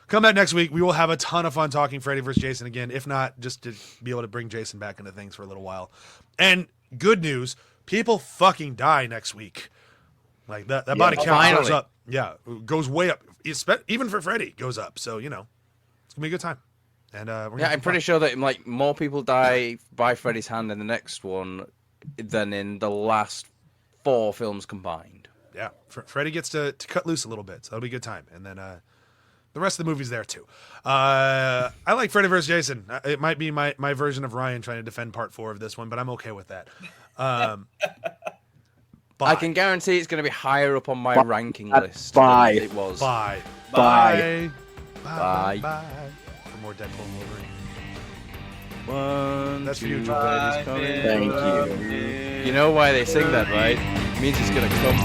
Speaker 4: Come back next week. We will have a ton of fun talking Freddy vs. Jason again. If not, just to be able to bring Jason back into things for a little while. And good news, people fucking die next week. Like that body count goes up. Yeah, goes way up. Even for Freddy, goes up. So it's gonna be a good time. And
Speaker 5: I'm pretty sure that like more people die by Freddy's hand in the next one than in the last 4 films combined.
Speaker 4: Yeah, Freddy gets to cut loose a little bit, so that'll be a good time. And then the rest of the movie's there too. I like Freddy vs. Jason. It might be my version of Ryan trying to defend Part 4 of this one, but I'm okay with that.
Speaker 5: I can guarantee it's going to be higher up on my ranking list
Speaker 6: than
Speaker 5: it was.
Speaker 4: Bye.
Speaker 5: Bye.
Speaker 4: For more Deadpool and Wolverine.
Speaker 5: 1,
Speaker 4: That's for
Speaker 5: 2,
Speaker 4: you, Joel.
Speaker 6: Thank you.
Speaker 5: You know why they sing that, right? It means it's going to come.